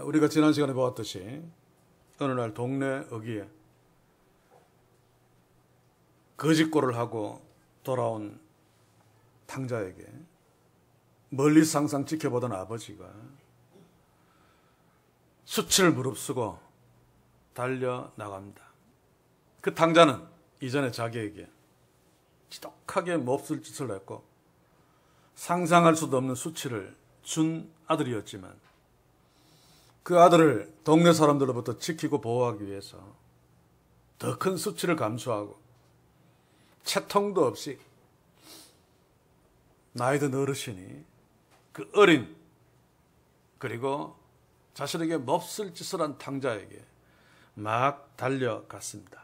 우리가 지난 시간에 보았듯이 어느 날 동네 어귀에 거짓골을 하고 돌아온 탕자에게 멀리서 항상 지켜보던 아버지가 수치를 무릅쓰고 달려나갑니다. 그 탕자는 이전에 자기에게 지독하게 몹쓸 짓을 했고 상상할 수도 없는 수치를 준 아들이었지만 그 아들을 동네 사람들로부터 지키고 보호하기 위해서 더 큰 수치를 감수하고 채통도 없이 나이 든 어르신이 그 어린 그리고 자신에게 몹쓸 짓을 한 탕자에게 막 달려갔습니다.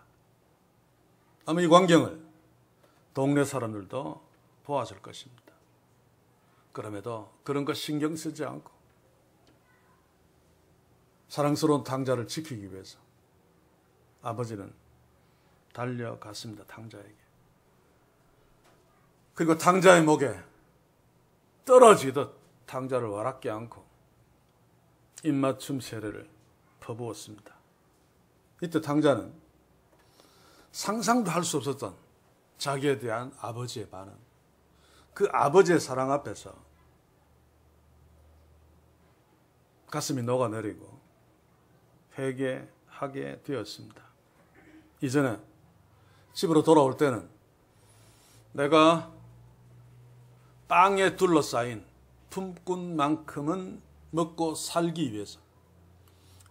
아마 이 광경을 동네 사람들도 보았을 것입니다. 그럼에도 그런 거 신경 쓰지 않고 사랑스러운 탕자를 지키기 위해서 아버지는 달려갔습니다. 탕자에게. 그리고 탕자의 목에 떨어지듯 탕자를 와락게 안고 입맞춤 세례를 퍼부었습니다. 이때 탕자는 상상도 할 수 없었던 자기에 대한 아버지의 반응, 그 아버지의 사랑 앞에서 가슴이 녹아내리고 회개하게 되었습니다. 이전에 집으로 돌아올 때는 내가 빵에 둘러싸인 품꾼만큼은 먹고 살기 위해서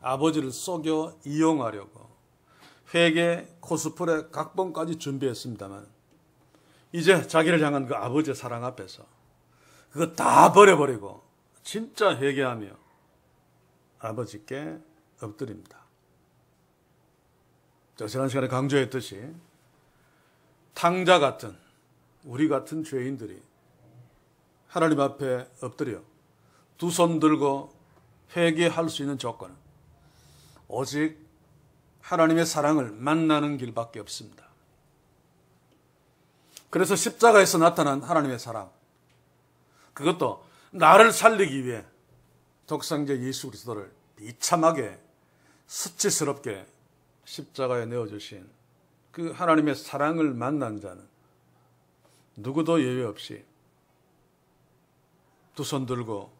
아버지를 속여 이용하려고 회개 코스프레 각본까지 준비했습니다만 이제 자기를 향한 그 아버지의 사랑 앞에서 그거 다 버려버리고 진짜 회개하며 아버지께 엎드립니다. 제가 지난 시간에 강조했듯이 탕자 같은 우리 같은 죄인들이 하나님 앞에 엎드려 두 손 들고 회개할 수 있는 조건은 오직 하나님의 사랑을 만나는 길밖에 없습니다. 그래서 십자가에서 나타난 하나님의 사랑, 그것도 나를 살리기 위해 독생자 예수 그리스도를 비참하게 수치스럽게 십자가에 내어주신 그 하나님의 사랑을 만난 자는 누구도 예외 없이 두 손 들고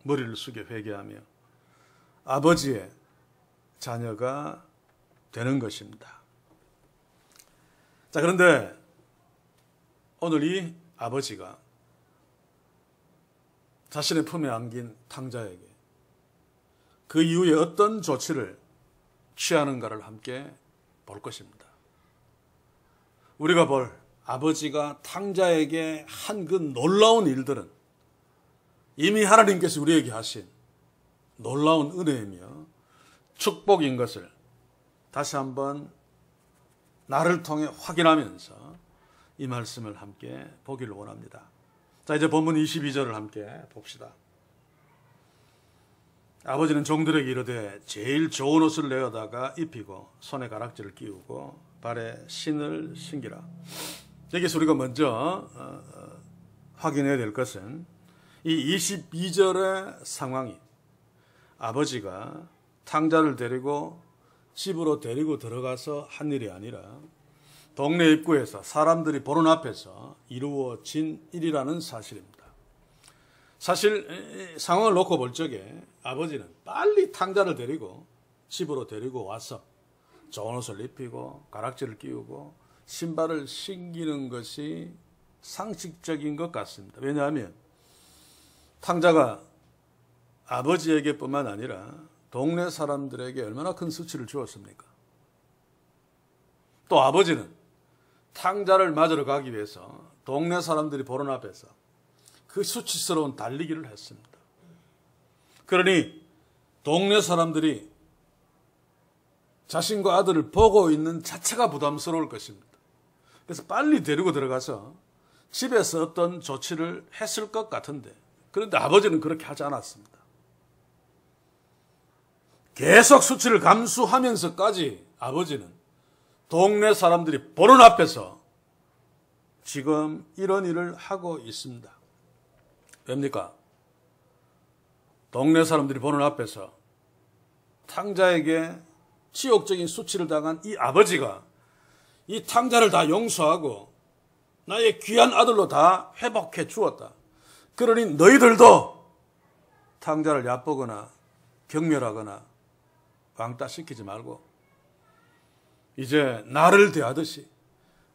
머리를 숙여 회개하며 아버지의 자녀가 되는 것입니다. 자, 그런데 오늘 이 아버지가 자신의 품에 안긴 탕자에게 그 이후에 어떤 조치를 취하는가를 함께 볼 것입니다. 우리가 볼 아버지가 탕자에게 한 그 놀라운 일들은 이미 하나님께서 우리에게 하신 놀라운 은혜이며 축복인 것을 다시 한번 나를 통해 확인하면서 이 말씀을 함께 보기를 원합니다. 자, 이제 본문 22절을 함께 봅시다. 아버지는 종들에게 이르되 제일 좋은 옷을 내어다가 입히고 손에 가락지를 끼우고 발에 신을 신기라. 여기서 우리가 먼저 확인해야 될 것은 이 22절의 상황이 아버지가 탕자를 데리고 집으로 데리고 들어가서 한 일이 아니라 동네 입구에서 사람들이 보는 앞에서 이루어진 일이라는 사실입니다. 사실 상황을 놓고 볼 적에 아버지는 빨리 탕자를 데리고 집으로 데리고 와서 좋은 옷을 입히고 가락지를 끼우고 신발을 신기는 것이 상식적인 것 같습니다. 왜냐하면 탕자가 아버지에게 뿐만 아니라 동네 사람들에게 얼마나 큰 수치를 주었습니까? 또 아버지는 탕자를 맞으러 가기 위해서 동네 사람들이 보는 앞에서 그 수치스러운 달리기를 했습니다. 그러니 동네 사람들이 자신과 아들을 보고 있는 자체가 부담스러울 것입니다. 그래서 빨리 데리고 들어가서 집에서 어떤 조치를 했을 것 같은데, 그런데 아버지는 그렇게 하지 않았습니다. 계속 수치를 감수하면서까지 아버지는 동네 사람들이 보는 앞에서 지금 이런 일을 하고 있습니다. 왜입니까? 동네 사람들이 보는 앞에서 탕자에게 치욕적인 수치를 당한 이 아버지가 이 탕자를 다 용서하고 나의 귀한 아들로 다 회복해 주었다. 그러니 너희들도 탕자를 얕보거나 경멸하거나 왕따시키지 말고 이제 나를 대하듯이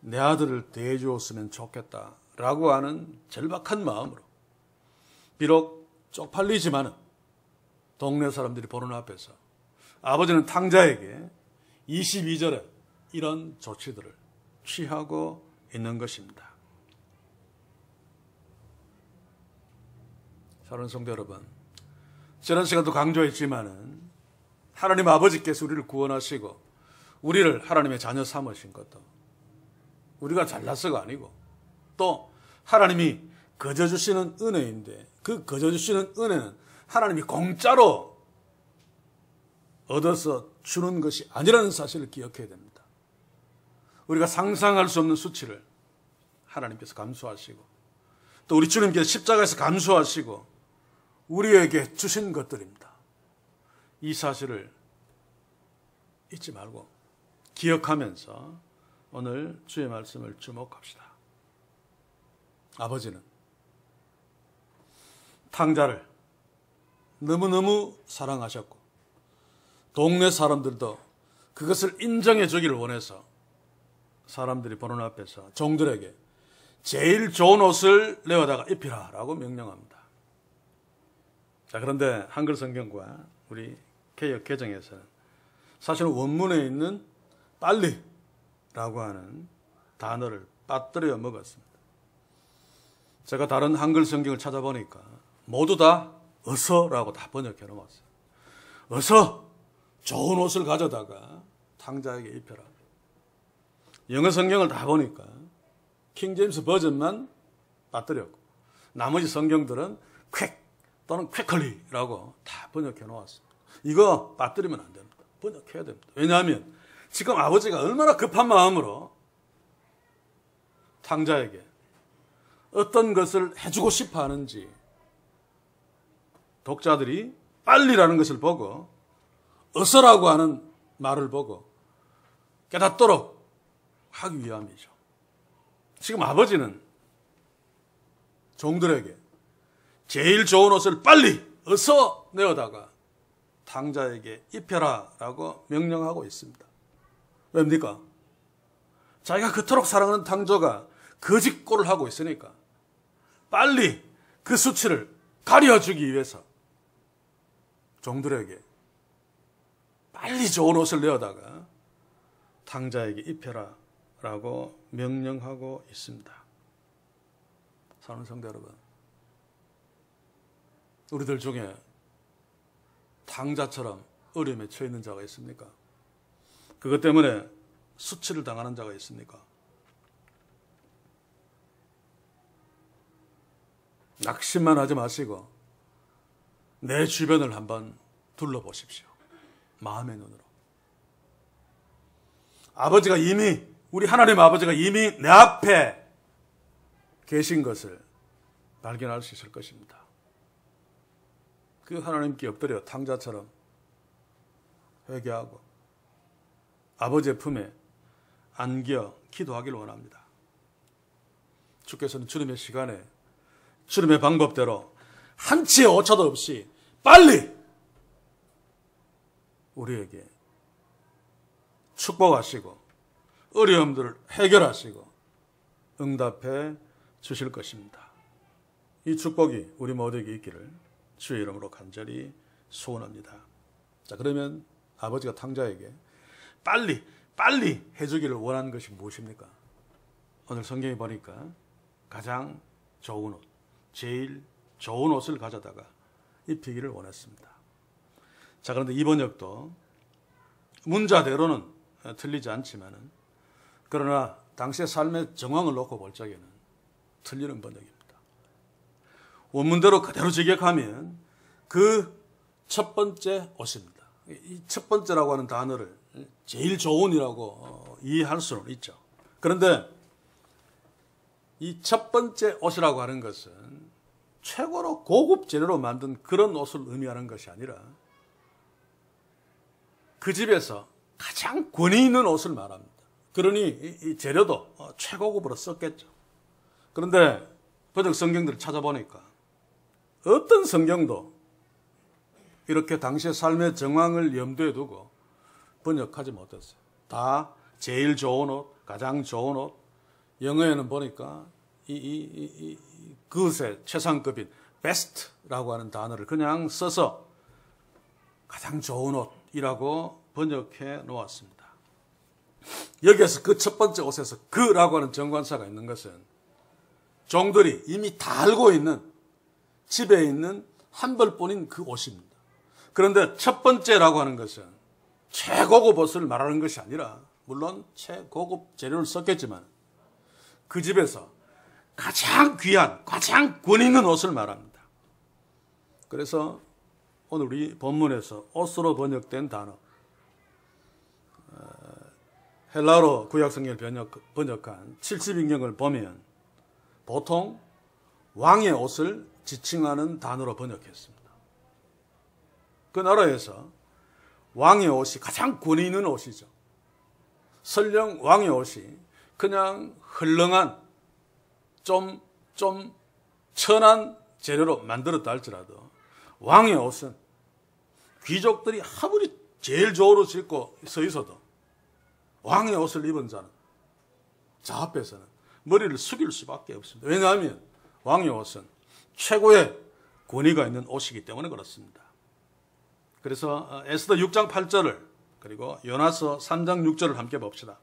내 아들을 대해 주었으면 좋겠다라고 하는 절박한 마음으로 비록 쪽팔리지만은 동네 사람들이 보는 앞에서 아버지는 탕자에게 22절에 이런 조치들을 취하고 있는 것입니다. 사랑하는 성도 여러분, 지난 시간도 강조했지만은 하나님 아버지께서 우리를 구원하시고 우리를 하나님의 자녀 삼으신 것도 우리가 잘나서가 아니고 또 하나님이 거저 주시는 은혜인데 그 거저 주시는 은혜는 하나님이 공짜로 얻어서 주는 것이 아니라는 사실을 기억해야 됩니다. 우리가 상상할 수 없는 수치를 하나님께서 감수하시고 또 우리 주님께서 십자가에서 감수하시고 우리에게 주신 것들입니다. 이 사실을 잊지 말고 기억하면서 오늘 주의 말씀을 주목합시다. 아버지는 탕자를 너무너무 사랑하셨고 동네 사람들도 그것을 인정해 주기를 원해서 사람들이 보는 앞에서 종들에게 제일 좋은 옷을 내어다가 입히라라고 명령합니다. 자, 그런데 한글 성경과 우리 개역 개정에서는 사실은 원문에 있는 빨리라고 하는 단어를 빠뜨려 먹었습니다. 제가 다른 한글 성경을 찾아보니까 모두 다 어서라고 다 번역해 놓았어요. 어서 좋은 옷을 가져다가 탕자에게 입혀라. 영어 성경을 다 보니까 킹제임스 버전만 빠뜨렸고 나머지 성경들은 퀵 또는 퀵컬리라고 다 번역해 놓았습니다. 이거 빠뜨리면 안 됩니다. 번역해야 됩니다. 왜냐하면 지금 아버지가 얼마나 급한 마음으로 탕자에게 어떤 것을 해주고 싶어 하는지 독자들이 빨리라는 것을 보고 어서라고 하는 말을 보고 깨닫도록 하기 위함이죠. 지금 아버지는 종들에게 제일 좋은 옷을 빨리 어서 내어다가 탕자에게 입혀라라고 명령하고 있습니다. 왜입니까? 자기가 그토록 사랑하는 탕자가 거짓골을 하고 있으니까 빨리 그 수치를 가려주기 위해서 종들에게 빨리 좋은 옷을 내어다가 탕자에게 입혀라라고 명령하고 있습니다. 사랑하는 성도 여러분, 우리들 중에 탕자처럼 어려움에 처해 있는 자가 있습니까? 그것 때문에 수치를 당하는 자가 있습니까? 낙심만 하지 마시고 내 주변을 한번 둘러보십시오. 마음의 눈으로. 아버지가 이미, 우리 하나님 아버지가 이미 내 앞에 계신 것을 발견할 수 있을 것입니다. 그 하나님께 엎드려 탕자처럼 회개하고 아버지의 품에 안겨 기도하기를 원합니다. 주께서는 주님의 시간에 주님의 방법대로 한치의 오차도 없이 빨리 우리에게 축복하시고 어려움들을 해결하시고 응답해 주실 것입니다. 이 축복이 우리 모두에게 있기를 주의 이름으로 간절히 소원합니다. 자, 그러면 아버지가 탕자에게 빨리 해주기를 원하는 것이 무엇입니까? 오늘 성경에 보니까 가장 좋은 옷, 제일 좋은 옷을 가져다가 입히기를 원했습니다. 자, 그런데 이 번역도 문자대로는 틀리지 않지만은 그러나 당시의 삶의 정황을 놓고 볼 적에는 틀리는 번역입니다. 원문대로 그대로 직역하면 그 첫 번째 옷입니다. 이 첫 번째라고 하는 단어를 제일 좋은이라고 이해할 수는 있죠. 그런데 이 첫 번째 옷이라고 하는 것은 최고로 고급 재료로 만든 그런 옷을 의미하는 것이 아니라 그 집에서 가장 권위 있는 옷을 말합니다. 그러니 이 재료도 최고급으로 썼겠죠. 그런데 번역 성경들을 찾아보니까 어떤 성경도 이렇게 당시의 삶의 정황을 염두에 두고 번역하지 못했어요. 다 제일 좋은 옷, 가장 좋은 옷. 영어에는 보니까 그것의 최상급인 best라고 하는 단어를 그냥 써서 가장 좋은 옷이라고 번역해 놓았습니다. 여기에서 그 첫 번째 옷에서 그라고 하는 정관사가 있는 것은 종들이 이미 다 알고 있는 집에 있는 한 벌뿐인 그 옷입니다. 그런데 첫 번째라고 하는 것은 최고급 옷을 말하는 것이 아니라 물론 최고급 재료를 썼겠지만 그 집에서 가장 귀한, 가장 권위 있는 옷을 말합니다. 그래서 오늘 우리 본문에서 옷으로 번역된 단어, 헬라어로 구약성경을 번역한 70인경을 보면 보통 왕의 옷을 지칭하는 단어로 번역했습니다. 그 나라에서 왕의 옷이 가장 권위 있는 옷이죠. 설령 왕의 옷이 그냥 헐렁한 좀 천한 재료로 만들었다 할지라도 왕의 옷은 귀족들이 아무리 제일 좋은 옷을 입고 서 있어도 왕의 옷을 입은 자는 자 앞에서는 머리를 숙일 수밖에 없습니다. 왜냐하면 왕의 옷은 최고의 권위가 있는 옷이기 때문에 그렇습니다. 그래서 에스더 6장 8절을 그리고 요나서 3장 6절을 함께 봅시다.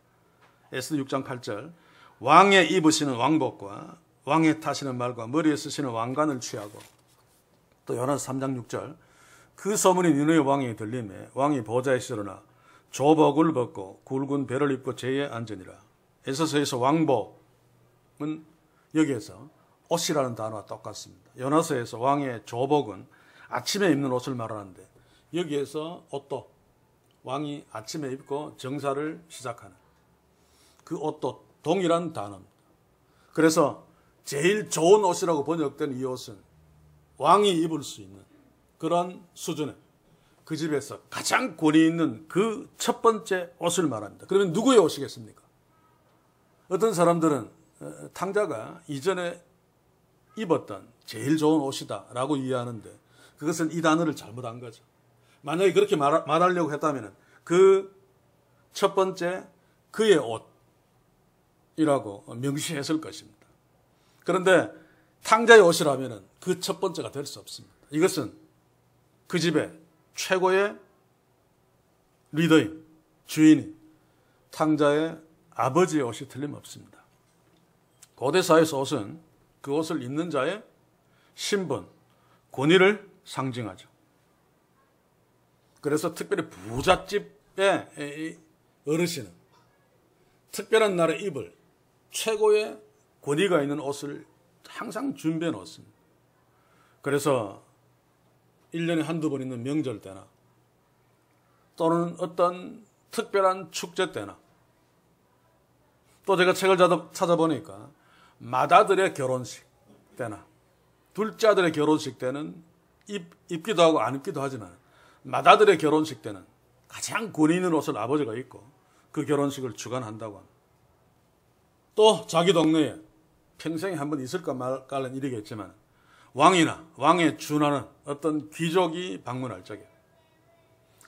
에스더 6장 8절 왕의 입으시는 왕복과 왕의 타시는 말과 머리에 쓰시는 왕관을 취하고 또 요나서 3장 6절 그 소문이 니느웨 왕에게 들림에 왕이 보좌에서 일어나 조복을 벗고 굵은 배를 입고 제에 앉으니라. 에서서에서 왕복은 여기에서 옷이라는 단어와 똑같습니다. 요나서에서 왕의 조복은 아침에 입는 옷을 말하는데 여기에서 옷도 왕이 아침에 입고 정사를 시작하는 그 옷도 동일한 단어입니다. 그래서 제일 좋은 옷이라고 번역된 이 옷은 왕이 입을 수 있는 그런 수준의 그 집에서 가장 권위 있는 그 첫 번째 옷을 말합니다. 그러면 누구의 옷이겠습니까? 어떤 사람들은 탕자가 이전에 입었던 제일 좋은 옷이다 라고 이해하는데 그것은 이 단어를 잘못한 거죠. 만약에 그렇게 말하려고 했다면 그 첫 번째 그의 옷이라고 명시했을 것입니다. 그런데 탕자의 옷이라면 그 첫 번째가 될 수 없습니다. 이것은 그 집의 최고의 리더인, 주인이 탕자의 아버지의 옷이 틀림없습니다. 고대사회에서 옷은 그 옷을 입는 자의 신분, 권위를 상징하죠. 그래서 특별히 부잣집의 어르신은 특별한 날에 입을 최고의 권위가 있는 옷을 항상 준비해 놓습니다. 그래서 1년에 한두 번 있는 명절 때나 또는 어떤 특별한 축제 때나 또 제가 책을 찾아보니까 맏아들의 결혼식 때나 둘째 아들의 결혼식 때는 입기도 하고 안 입기도 하지만 맏아들의 결혼식 때는 가장 권위 있는 옷을 아버지가 입고 그 결혼식을 주관한다고 합니다. 또 자기 동네에 평생에 한번 있을까 말까는 일이겠지만 왕이나 왕에 준하는 어떤 귀족이 방문할 적에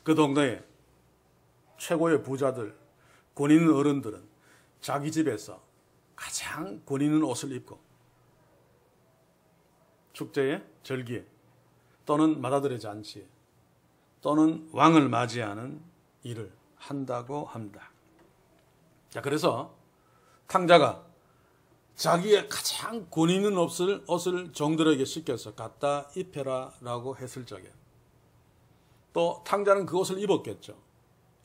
그 동네에 최고의 부자들, 권위 있는 어른들은 자기 집에서 가장 권위 있는 옷을 입고 축제에, 절기에 또는 맏아들의 잔치에 또는 왕을 맞이하는 일을 한다고 합니다. 자, 그래서 탕자가 자기의 가장 권위 있는 옷을 종들에게 시켜서 갖다 입혀라라고 했을 적에 또 탕자는 그 옷을 입었겠죠.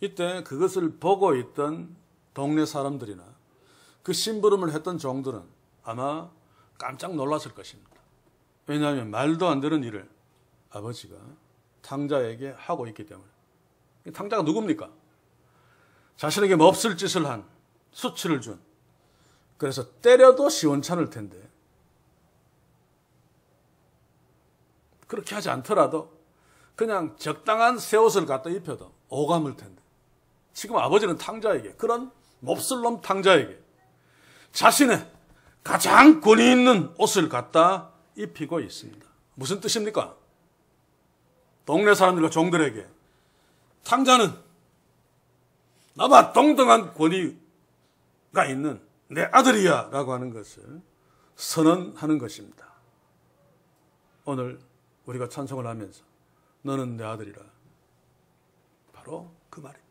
이때 그것을 보고 있던 동네 사람들이나 그 심부름을 했던 종들은 아마 깜짝 놀랐을 것입니다. 왜냐하면 말도 안 되는 일을 아버지가 탕자에게 하고 있기 때문에. 탕자가 누굽니까? 자신에게 몹쓸 짓을 한, 수치를 준, 그래서 때려도 시원찮을 텐데 그렇게 하지 않더라도 그냥 적당한 새 옷을 갖다 입혀도 오감일 텐데 지금 아버지는 탕자에게, 그런 몹쓸놈 탕자에게 자신의 가장 권위 있는 옷을 갖다 입히고 있습니다. 무슨 뜻입니까? 동네 사람들과 종들에게 탕자는 나와 동등한 권위가 있는 내 아들이야 라고 하는 것을 선언하는 것입니다. 오늘 우리가 찬송을 하면서 너는 내 아들이라, 바로 그 말입니다.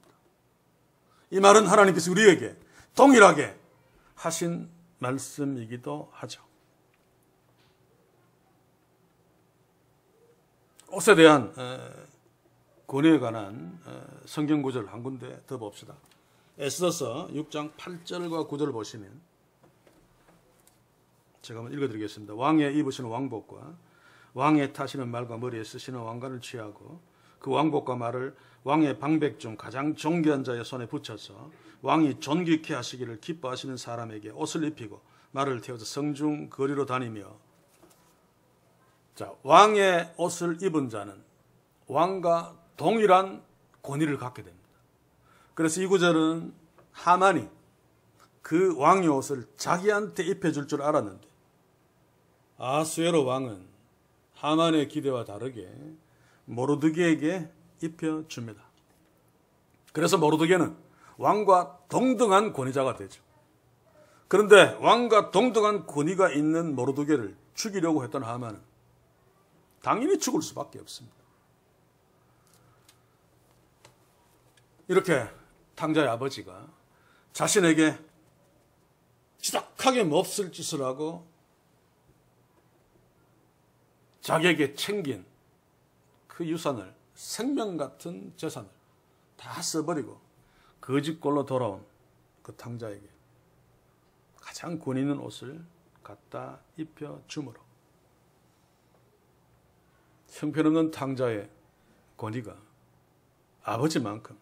이 말은 하나님께서 우리에게 동일하게 하신 말씀이기도 하죠. 옷에 대한 권위에 관한 성경 구절 한 군데 더 봅시다. 에스더서 6장 8절과 9절을 보시면 제가 한번 읽어드리겠습니다. 왕의 입으시는 왕복과 왕의 타시는 말과 머리에 쓰시는 왕관을 취하고 그 왕복과 말을 왕의 방백 중 가장 존귀한 자의 손에 붙여서 왕이 존귀케 하시기를 기뻐하시는 사람에게 옷을 입히고 말을 태워서 성중 거리로 다니며. 자, 왕의 옷을 입은 자는 왕과 동일한 권위를 갖게 됩니다. 그래서 이 구절은 하만이 그 왕의 옷을 자기한테 입혀줄 줄 알았는데 아수에로 왕은 하만의 기대와 다르게 모르드게에게 입혀줍니다. 그래서 모르드게는 왕과 동등한 권위자가 되죠. 그런데 왕과 동등한 권위가 있는 모르드게를 죽이려고 했던 하만은 당연히 죽을 수밖에 없습니다. 이렇게 탕자의 아버지가 자신에게 지독하게 몹쓸 짓을 하고 자기에게 챙긴 그 유산을, 생명 같은 재산을 다 써버리고 거짓골로 돌아온 그 탕자에게 가장 권위 있는 옷을 갖다 입혀주므로 형편없는 탕자의 권위가 아버지만큼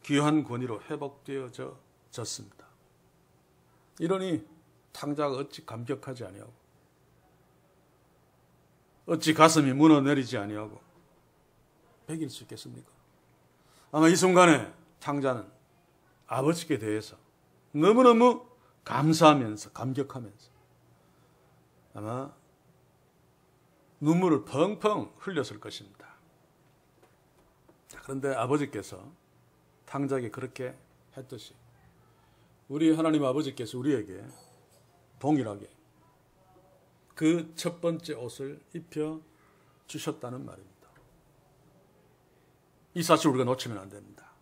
귀한 권위로 회복되어졌습니다. 이러니 탕자가 어찌 감격하지 아니하고 어찌 가슴이 무너내리지 아니하고 배길 수 있겠습니까? 아마 이 순간에 탕자는 아버지께 대해서 너무너무 감사하면서 감격하면서 아마 눈물을 펑펑 흘렸을 것입니다. 그런데 아버지께서 탕자에게 그렇게 했듯이 우리 하나님 아버지께서 우리에게 동일하게 그 첫 번째 옷을 입혀 주셨다는 말입니다. 이 사실 우리가 놓치면 안 됩니다.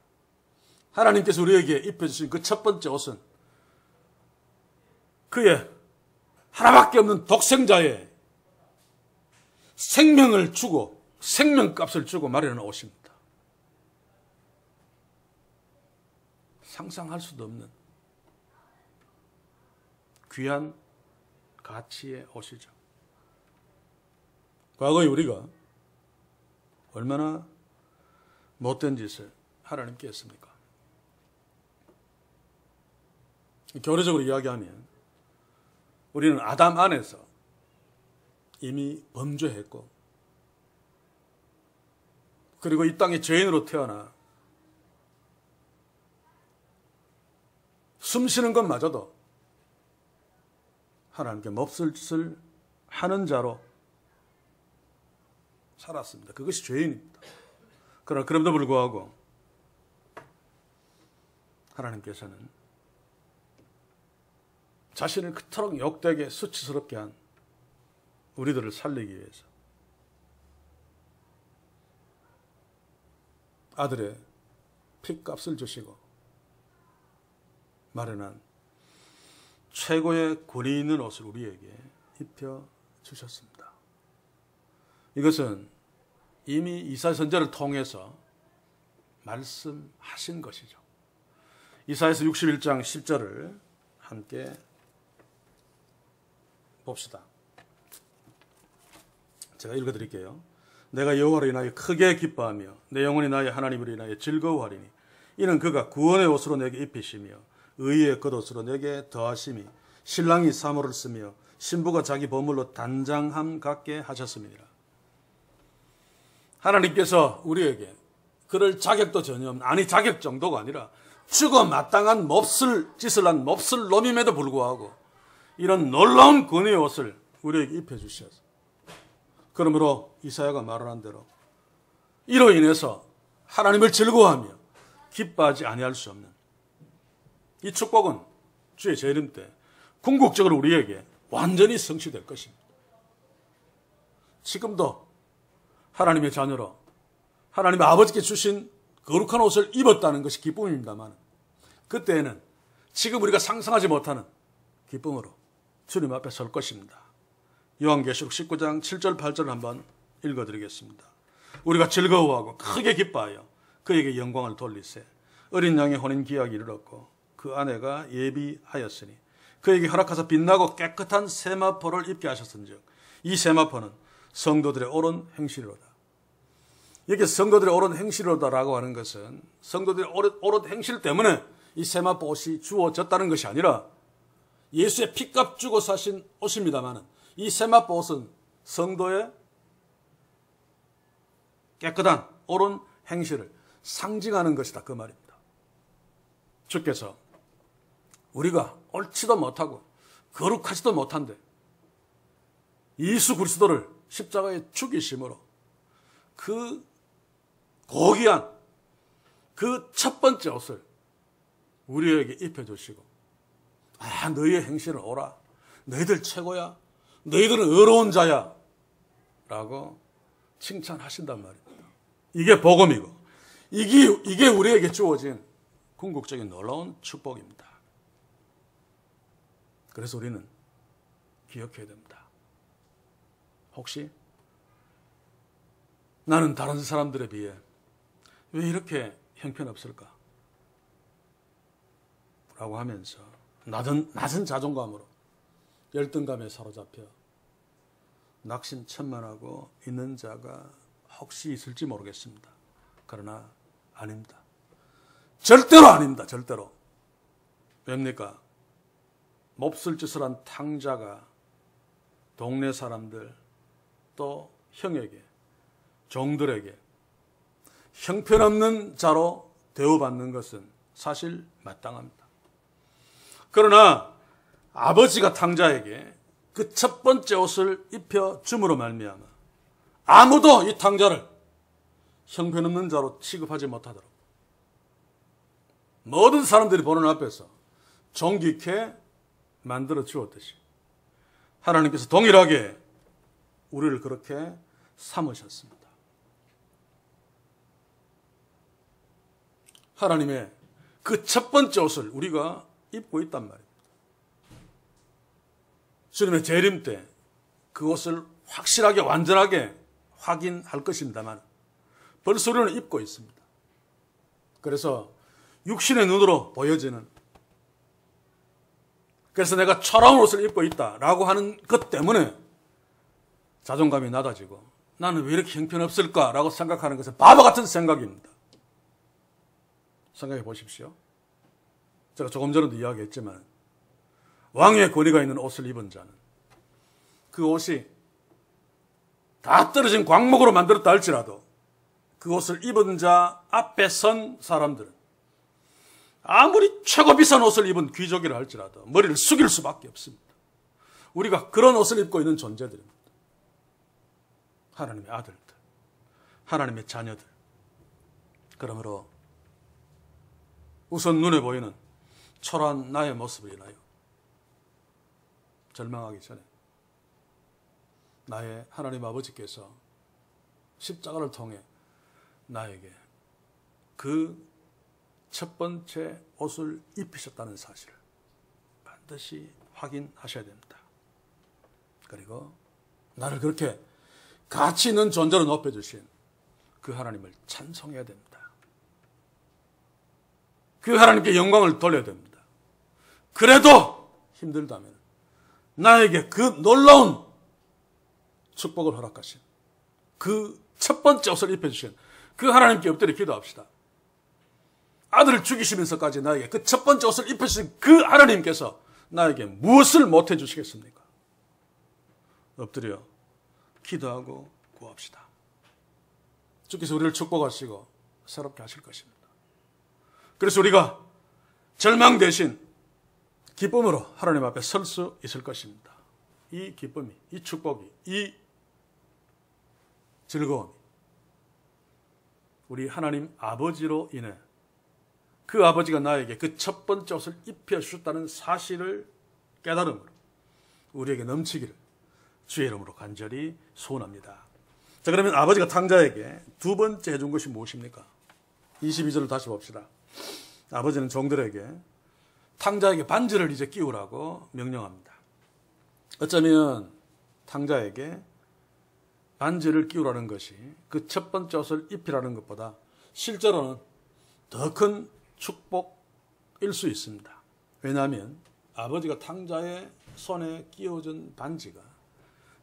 하나님께서 우리에게 입혀주신 그 첫 번째 옷은 그의 하나밖에 없는 독생자의 생명을 주고 생명값을 주고 마련한 옷입니다. 상상할 수도 없는 귀한 가치의 옷이죠. 과거에 우리가 얼마나 못된 짓을 하나님께 했습니까? 교리적으로 이야기하면 우리는 아담 안에서 이미 범죄했고 그리고 이 땅에 죄인으로 태어나 숨쉬는 것마저도 하나님께 몹쓸 짓을 하는 자로 살았습니다. 그것이 죄인입니다. 그러나 그럼에도 불구하고 하나님께서는 자신을 그토록 욕되게 수치스럽게 한 우리들을 살리기 위해서 아들의 피값을 주시고 마련한 최고의 권위 있는 옷을 우리에게 입혀주셨습니다. 이것은 이미 이사야 선지자를 통해서 말씀하신 것이죠. 이사야서 61장 10절을 함께 봅시다. 제가 읽어드릴게요. 내가 여호와로 인하여 크게 기뻐하며 내 영혼이 나의 하나님으로 인하여 즐거워하리니 이는 그가 구원의 옷으로 내게 입히시며 의의 겉옷으로 내게 더하심이 신랑이 사모를 쓰며 신부가 자기 보물로 단장함 같게 하셨음이니라. 하나님께서 우리에게 그럴 자격도 전혀 없는, 아니 자격 정도가 아니라 죽어 마땅한 몹쓸 짓을 한 몹쓸 놈임에도 불구하고 이런 놀라운 권위의 옷을 우리에게 입혀주셔서, 그러므로 이사야가 말한 대로 이로 인해서 하나님을 즐거워하며 기뻐하지 아니할 수 없는 이 축복은 주의 재림 때 궁극적으로 우리에게 완전히 성취될 것입니다. 지금도 하나님의 자녀로 하나님의 아버지께 주신 거룩한 옷을 입었다는 것이 기쁨입니다만, 그때에는 지금 우리가 상상하지 못하는 기쁨으로 주님 앞에 설 것입니다. 요한계시록 19장 7절 8절을 한번 읽어드리겠습니다. 우리가 즐거워하고 크게 기뻐하여 그에게 영광을 돌리세. 어린 양의 혼인 기약이 이르렀고 그 아내가 예비하였으니 그에게 허락하사 빛나고 깨끗한 세마포를 입게 하셨은즉 이 세마포는 성도들의 옳은 행실이로다. 여기 성도들의 옳은 행실이로다라고 하는 것은 성도들의 옳은 행실 때문에 이 세마포 옷이 주어졌다는 것이 아니라 예수의 피값 주고 사신 옷입니다만, 이 세마포 옷은 성도의 깨끗한 옳은 행실을 상징하는 것이다, 그 말입니다. 주께서 우리가 옳지도 못하고 거룩하지도 못한데 예수 그리스도를 십자가에 죽이심으로 그 고귀한 그 첫 번째 옷을 우리에게 입혀주시고, 너희의 행실은 옳아, 너희들 최고야, 너희들은 의로운 자야 라고 칭찬하신단 말입니다. 이게 복음이고 이게 우리에게 주어진 궁극적인 놀라운 축복입니다. 그래서 우리는 기억해야 됩니다. 혹시 나는 다른 사람들에 비해 왜 이렇게 형편없을까? 라고 하면서 낮은 자존감으로 열등감에 사로잡혀 낙심천만하고 있는 자가 혹시 있을지 모르겠습니다. 그러나 아닙니다. 절대로 아닙니다. 절대로. 왜입니까? 몹쓸 짓을 한 탕자가 동네 사람들 또 형에게, 종들에게 형편없는 자로 대우받는 것은 사실 마땅합니다. 그러나 아버지가 탕자에게 그 첫 번째 옷을 입혀 줌으로 말미암아 아무도 이 탕자를 형편없는 자로 취급하지 못하도록 모든 사람들이 보는 앞에서 존귀케 만들어 주었듯이 하나님께서 동일하게 우리를 그렇게 삼으셨습니다. 하나님의 그 첫 번째 옷을 우리가 입고 있단 말입니다. 주님의 재림 때 그 옷을 확실하게 완전하게 확인할 것입니다만 벌써 우리는 입고 있습니다. 그래서 육신의 눈으로 보여지는, 그래서 내가 초라한 옷을 입고 있다라고 하는 것 때문에 자존감이 낮아지고 나는 왜 이렇게 형편없을까라고 생각하는 것은 바보 같은 생각입니다. 생각해 보십시오. 제가 조금 전에도 이야기했지만 왕의 권위가 있는 옷을 입은 자는 그 옷이 다 떨어진 광목으로 만들었다 할지라도 그 옷을 입은 자 앞에 선 사람들은 아무리 최고 비싼 옷을 입은 귀족이라 할지라도 머리를 숙일 수밖에 없습니다. 우리가 그런 옷을 입고 있는 존재들입니다. 하나님의 아들들, 하나님의 자녀들. 그러므로 우선 눈에 보이는 초라한 나의 모습을 인하여 절망하기 전에 나의 하나님 아버지께서 십자가를 통해 나에게 그 첫 번째 옷을 입히셨다는 사실을 반드시 확인하셔야 됩니다. 그리고 나를 그렇게 가치 있는 존재로 높여주신 그 하나님을 찬송해야 됩니다. 그 하나님께 영광을 돌려야 됩니다. 그래도 힘들다면 나에게 그 놀라운 축복을 허락하신 그 첫 번째 옷을 입혀주신 그 하나님께 엎드려 기도합시다. 아들을 죽이시면서까지 나에게 그 첫 번째 옷을 입혀주신 그 하나님께서 나에게 무엇을 못해 주시겠습니까? 엎드려 기도하고 구합시다. 주께서 우리를 축복하시고 새롭게 하실 것입니다. 그래서 우리가 절망 대신 기쁨으로 하나님 앞에 설 수 있을 것입니다. 이 기쁨이, 이 축복이, 이 즐거움이 우리 하나님 아버지로 인해 그 아버지가 나에게 그 첫 번째 옷을 입혀주셨다는 사실을 깨달음으로 우리에게 넘치기를 주의 이름으로 간절히 소원합니다. 자, 그러면 아버지가 탕자에게 두 번째 해준 것이 무엇입니까? 22절을 다시 봅시다. 아버지는 종들에게 탕자에게 반지를 이제 끼우라고 명령합니다. 어쩌면 탕자에게 반지를 끼우라는 것이 그 첫 번째 옷을 입히라는 것보다 실제로는 더 큰 축복일 수 있습니다. 왜냐하면 아버지가 탕자의 손에 끼워준 반지가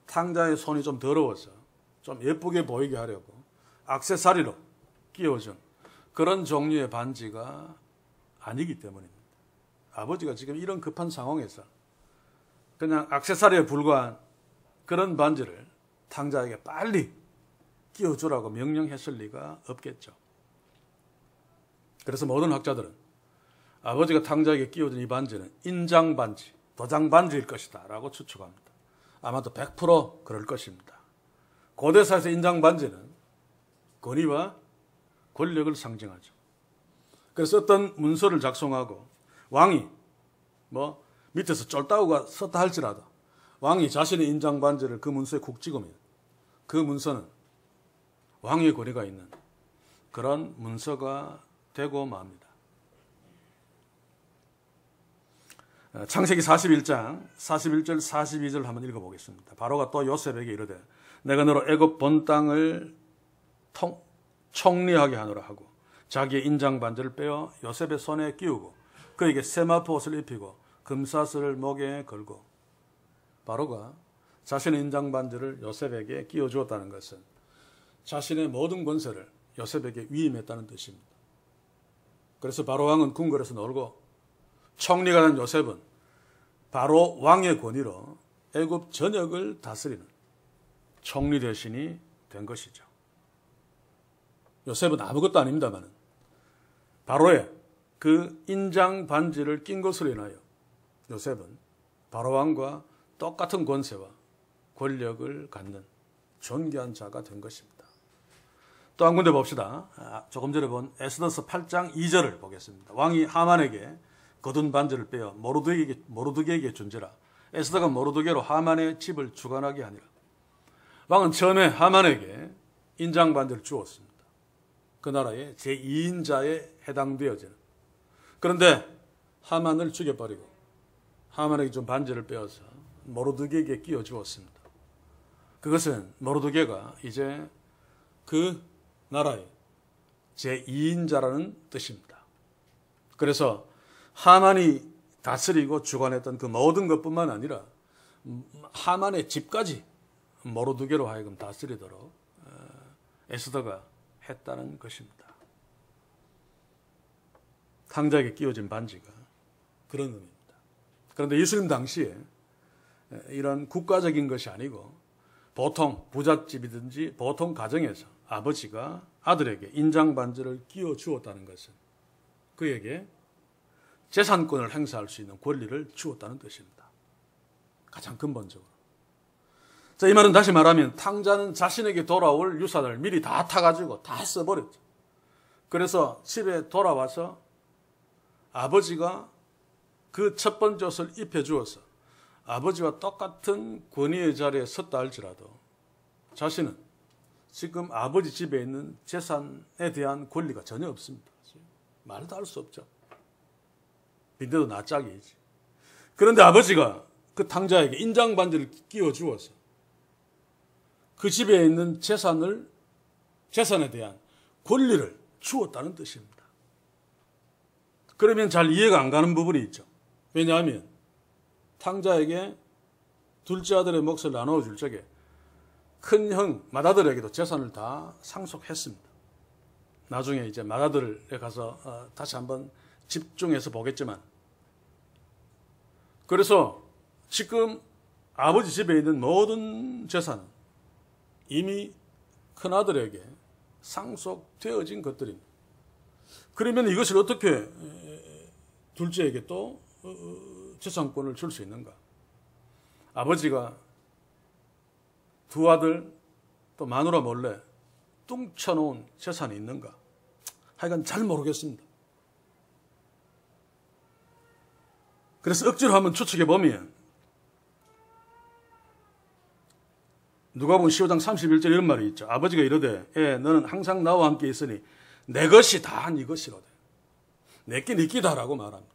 탕자의 손이 좀 더러워서 좀 예쁘게 보이게 하려고 액세서리로 끼워준 그런 종류의 반지가 아니기 때문입니다. 아버지가 지금 이런 급한 상황에서 그냥 액세서리에 불과한 그런 반지를 탕자에게 빨리 끼워주라고 명령했을 리가 없겠죠. 그래서 모든 학자들은 아버지가 탕자에게 끼워준 이 반지는 인장 반지, 도장 반지일 것이다 라고 추측합니다. 아마도 100% 그럴 것입니다. 고대사에서 인장 반지는 권위와 권력을 상징하죠. 그래서 어떤 문서를 작성하고 왕이 밑에서 쫄따구가 썼다 할지라도 왕이 자신의 인장 반지를 그 문서에 콕 찍으면 그 문서는 왕의 권위가 있는 그런 문서가 되고 맙니다. 창세기 41장 41절 42절 한번 읽어보겠습니다. 바로가 또 요셉에게 이르되 내가 너로 애굽 본 땅을 총리하게 하노라 하고 자기의 인장 반지를 빼어 요셉의 손에 끼우고 그에게 세마포 옷을 입히고 금사슬을 목에 걸고. 바로가 자신의 인장 반지를 요셉에게 끼워 주었다는 것은 자신의 모든 권세를 요셉에게 위임했다는 뜻입니다. 그래서 바로 왕은 궁궐에서 놀고 총리가 된 요셉은 바로 왕의 권위로 애굽 전역을 다스리는 총리 대신이 된 것이죠. 요셉은 아무것도 아닙니다만 바로의 그 인장 반지를 낀 것으로 인하여 요셉은 바로 왕과 똑같은 권세와 권력을 갖는 존귀한 자가 된 것입니다. 또 한 군데 봅시다. 조금 전에 본 에스더서 8장 2절을 보겠습니다. 왕이 하만에게 거둔 반지를 빼어 모르드게에게 준지라. 에스더가 모르드게로 하만의 집을 주관하게 하니라. 왕은 처음에 하만에게 인장 반지를 주었습니다. 그 나라의 제2인자에 해당되어지는. 그런데 하만을 죽여버리고 하만에게 준 반지를 빼어서 모르드게에게 끼워 주었습니다. 그것은 모르드게가 이제 그 나라의 제2인자라는 뜻입니다. 그래서 하만이 다스리고 주관했던 그 모든 것뿐만 아니라 하만의 집까지 모르드게로 하여금 다스리도록 에스더가 했다는 것입니다. 탕자에게 끼워진 반지가 그런 의미입니다. 그런데 예수님 당시에 이런 국가적인 것이 아니고 보통 부잣집이든지 보통 가정에서 아버지가 아들에게 인장 반지를 끼워 주었다는 것은 그에게 재산권을 행사할 수 있는 권리를 주었다는 뜻입니다. 가장 근본적으로. 자, 이 말은 다시 말하면 탕자는 자신에게 돌아올 유산을 미리 다 타가지고 다 써버렸죠. 그래서 집에 돌아와서 아버지가 그 첫 번째 옷을 입혀주어서 아버지와 똑같은 권위의 자리에 섰다 할지라도 자신은 지금 아버지 집에 있는 재산에 대한 권리가 전혀 없습니다. 말도 할 수 없죠. 빈대도 낯짝이지. 그런데 아버지가 그 탕자에게 인장 반지를 끼워 주어서 그 집에 있는 재산에 대한 권리를 주었다는 뜻입니다. 그러면 잘 이해가 안 가는 부분이 있죠. 왜냐하면 탕자에게 둘째 아들의 몫을 나눠줄 적에 큰 형 맏아들에게도 재산을 다 상속했습니다. 나중에 이제 맏아들에 가서 다시 한번 집중해서 보겠지만, 그래서 지금 아버지 집에 있는 모든 재산은 이미 큰아들에게 상속되어진 것들입니다. 그러면 이것을 어떻게 둘째에게 또 재산권을 줄 수 있는가? 아버지가 두 아들 또 마누라 몰래 뚱쳐놓은 재산이 있는가? 하여간 잘 모르겠습니다. 그래서 억지로 한번 추측해 보면 누가복음 15장 31절 이런 말이 있죠. 아버지가 이르되 너는 항상 나와 함께 있으니 내 것이 다 네 것이로되 내게 네 끼다라고 말합니다.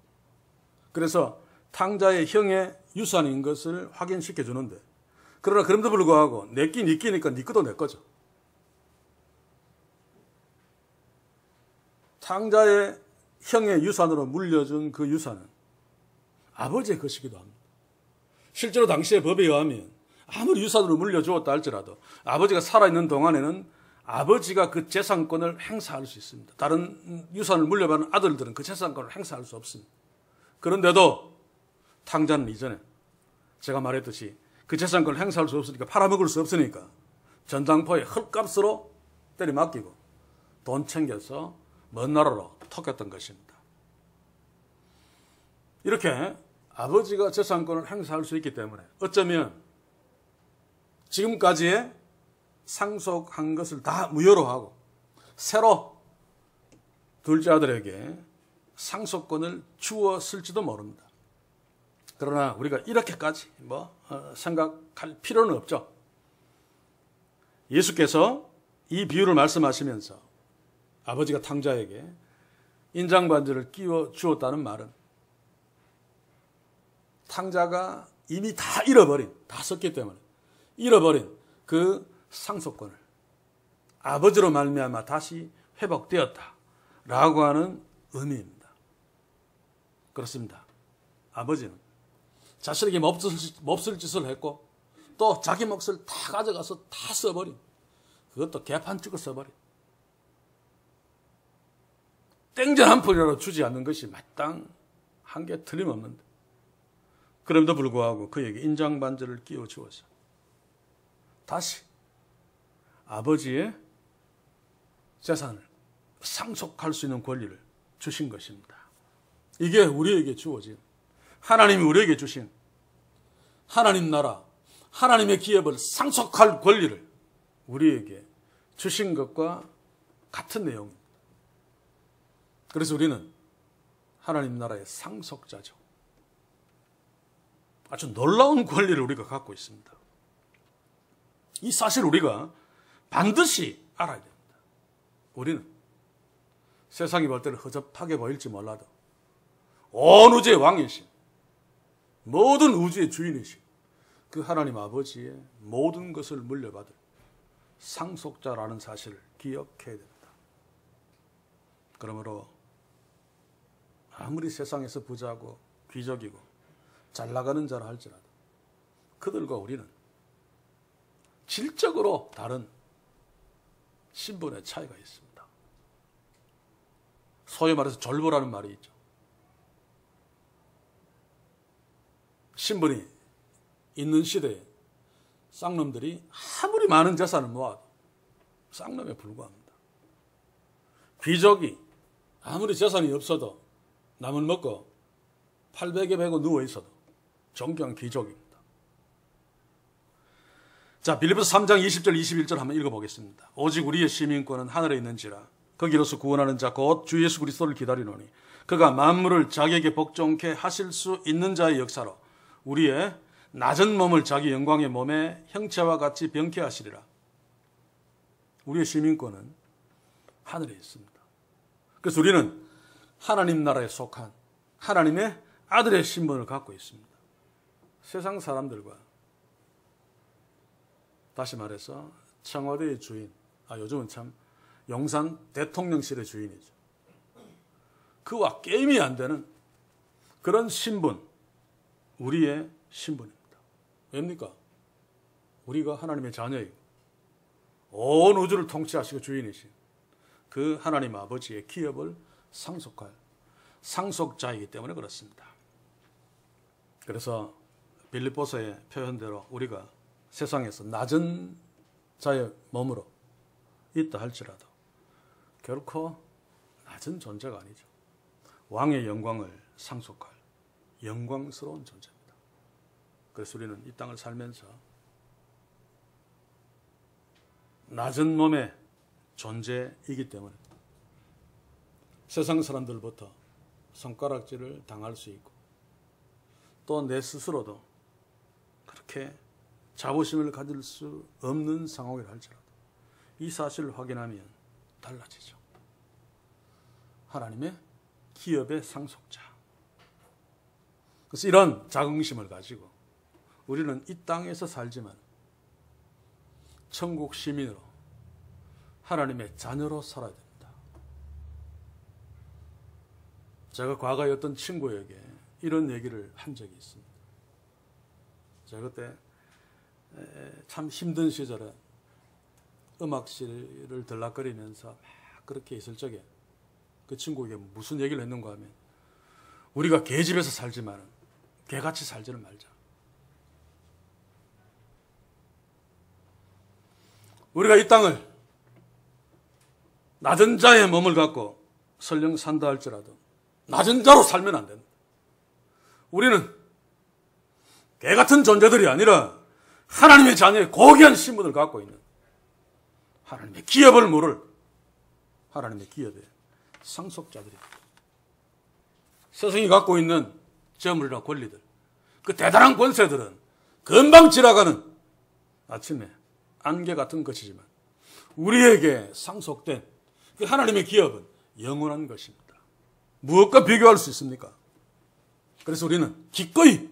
그래서 탕자의 형의 유산인 것을 확인시켜 주는데 그러나 그럼에도 불구하고 내게 네 끼니까 네 것도 내 거죠. 탕자의 형의 유산으로 물려준 그 유산은 아버지의 것이기도 합니다. 실제로 당시의 법에 의하면 아무리 유산으로 물려주었다 할지라도 아버지가 살아있는 동안에는 아버지가 그 재산권을 행사할 수 있습니다. 다른 유산을 물려받은 아들들은 그 재산권을 행사할 수 없습니다. 그런데도 탕자는 이전에 제가 말했듯이 그 재산권을 행사할 수 없으니까 팔아먹을 수 없으니까 전당포에 헐값으로 때려 맡기고 돈 챙겨서 먼 나라로 톡했던 것입니다. 이렇게 아버지가 재산권을 행사할 수 있기 때문에 어쩌면 지금까지의 상속한 것을 다 무효로 하고 새로 둘째 아들에게 상속권을 주었을지도 모릅니다. 그러나 우리가 이렇게까지 생각할 필요는 없죠. 예수께서 이 비유를 말씀하시면서 아버지가 탕자에게 인장반지를 끼워 주었다는 말은 탕자가 이미 다 썼기 때문에 잃어버린 그 상속권을 아버지로 말미암아 다시 회복되었다라고 하는 의미입니다. 그렇습니다. 아버지는 자신에게 몹쓸 짓을 했고 또 자기 몫을 다 가져가서 다 써버린 그것도 개판찍어 써버린 땡전 한 푼이라도 주지 않는 것이 마땅한 게 틀림없는데 그럼에도 불구하고 그에게 인장반지를 끼워 주어서 다시 아버지의 재산을 상속할 수 있는 권리를 주신 것입니다. 이게 우리에게 주어진 하나님이 우리에게 주신 하나님 나라, 하나님의 기업을 상속할 권리를 우리에게 주신 것과 같은 내용입니다. 그래서 우리는 하나님 나라의 상속자죠. 아주 놀라운 권리를 우리가 갖고 있습니다. 이 사실을 우리가 반드시 알아야 됩니다. 우리는 세상이 볼 때는 허접하게 보일지 몰라도 온 우주의 왕이신 모든 우주의 주인이신 그 하나님 아버지의 모든 것을 물려받을 상속자라는 사실을 기억해야 됩니다. 그러므로 아무리 세상에서 부자고 귀족이고 잘 나가는 자라 할지라도 그들과 우리는 질적으로 다른 신분의 차이가 있습니다. 소위 말해서 졸부라는 말이 있죠. 신분이 있는 시대에 쌍놈들이 아무리 많은 재산을 모아도 쌍놈에 불과합니다. 귀족이 아무리 재산이 없어도 남을 먹고 팔베개 베고 누워 있어도 존경한 귀족입니다. 자, 빌립보서 3장 20절 21절 한번 읽어보겠습니다. 오직 우리의 시민권은 하늘에 있는지라 거기로서 구원하는 자 곧 주 예수 그리스도를 기다리노니 그가 만물을 자기에게 복종케 하실 수 있는 자의 역사로 우리의 낮은 몸을 자기 영광의 몸의 형체와 같이 병케 하시리라. 우리의 시민권은 하늘에 있습니다. 그래서 우리는 하나님 나라에 속한 하나님의 아들의 신분을 갖고 있습니다. 세상 사람들과 다시 말해서 청와대의 주인, 요즘은 참 용산 대통령실의 주인이죠. 그와 게임이 안 되는 그런 신분, 우리의 신분입니다. 왜입니까? 우리가 하나님의 자녀이고 온 우주를 통치하시고 주인이신 그 하나님 아버지의 기업을 상속할 상속자이기 때문에 그렇습니다. 그래서 빌립보서의 표현대로 우리가 세상에서 낮은 자의 몸으로 있다 할지라도 결코 낮은 존재가 아니죠. 왕의 영광을 상속할 영광스러운 존재입니다. 그래서 우리는 이 땅을 살면서 낮은 몸의 존재이기 때문에 세상 사람들부터 손가락질을 당할 수 있고 또 내 스스로도 그렇게 자부심을 가질 수 없는 상황이라 할지라도 이 사실을 확인하면 달라지죠. 하나님의 기업의 상속자. 그래서 이런 자긍심을 가지고 우리는 이 땅에서 살지만 천국 시민으로 하나님의 자녀로 살아야 됩니다. 제가 과거에 어떤 친구에게 이런 얘기를 한 적이 있습니다. 제가 그때 참 힘든 시절에 음악실을 들락거리면서 막 그렇게 있을 적에 그 친구에게 무슨 얘기를 했는가 하면 우리가 개집에서 살지만 개같이 살지는 말자. 우리가 이 땅을 낮은 자의 몸을 갖고 설령 산다 할지라도 낮은 자로 살면 안 된다. 우리는 개 같은 존재들이 아니라 하나님의 자녀의 고귀한 신분을 갖고 있는 하나님의 기업을 모를 하나님의 기업의 상속자들입니다. 세상이 갖고 있는 재물이나 권리들, 그 대단한 권세들은 금방 지나가는 아침에 안개 같은 것이지만 우리에게 상속된 그 하나님의 기업은 영원한 것입니다. 무엇과 비교할 수 있습니까? 그래서 우리는 기꺼이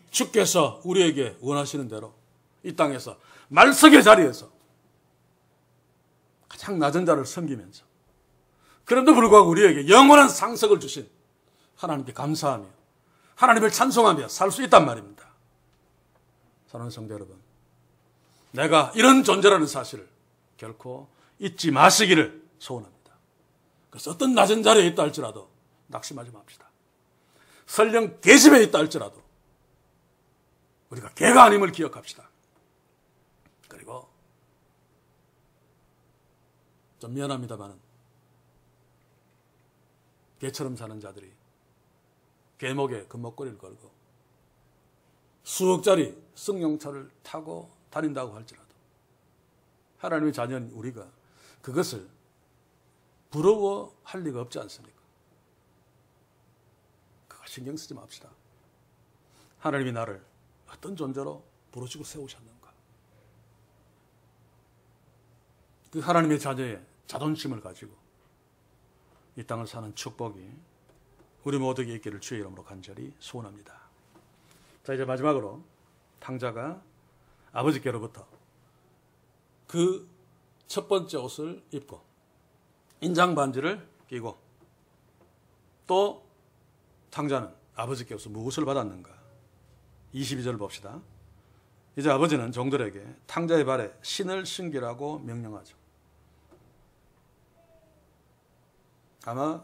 주께서 우리에게 원하시는 대로 이 땅에서 말석의 자리에서 가장 낮은 자를 섬기면서 그럼에도 불구하고 우리에게 영원한 상속을 주신 하나님께 감사하며 하나님을 찬송하며 살 수 있단 말입니다. 사랑하는 성도 여러분, 내가 이런 존재라는 사실을 결코 잊지 마시기를 소원합니다. 그래서 어떤 낮은 자리에 있다 할지라도 낙심하지 맙시다. 설령 계집에 있다 할지라도 우리가 개가 아님을 기억합시다. 그리고 좀 미안합니다만 개처럼 사는 자들이 개목에 금목걸이를 걸고 수억짜리 승용차를 타고 다닌다고 할지라도 하나님의 자녀인 우리가 그것을 부러워할 리가 없지 않습니까? 그거 신경 쓰지 맙시다. 하나님이 나를 어떤 존재로 부르시고 세우셨는가? 그 하나님의 자녀의 자존심을 가지고 이 땅을 사는 축복이 우리 모두에게 있기를 주의 이름으로 간절히 소원합니다. 자, 이제 마지막으로 탕자가 아버지께로부터 그 첫 번째 옷을 입고 인장 반지를 끼고 또 탕자는 아버지께로서 무엇을 받았는가? 22절 봅시다. 이제 아버지는 종들에게 탕자의 발에 신을 신기라고 명령하죠. 아마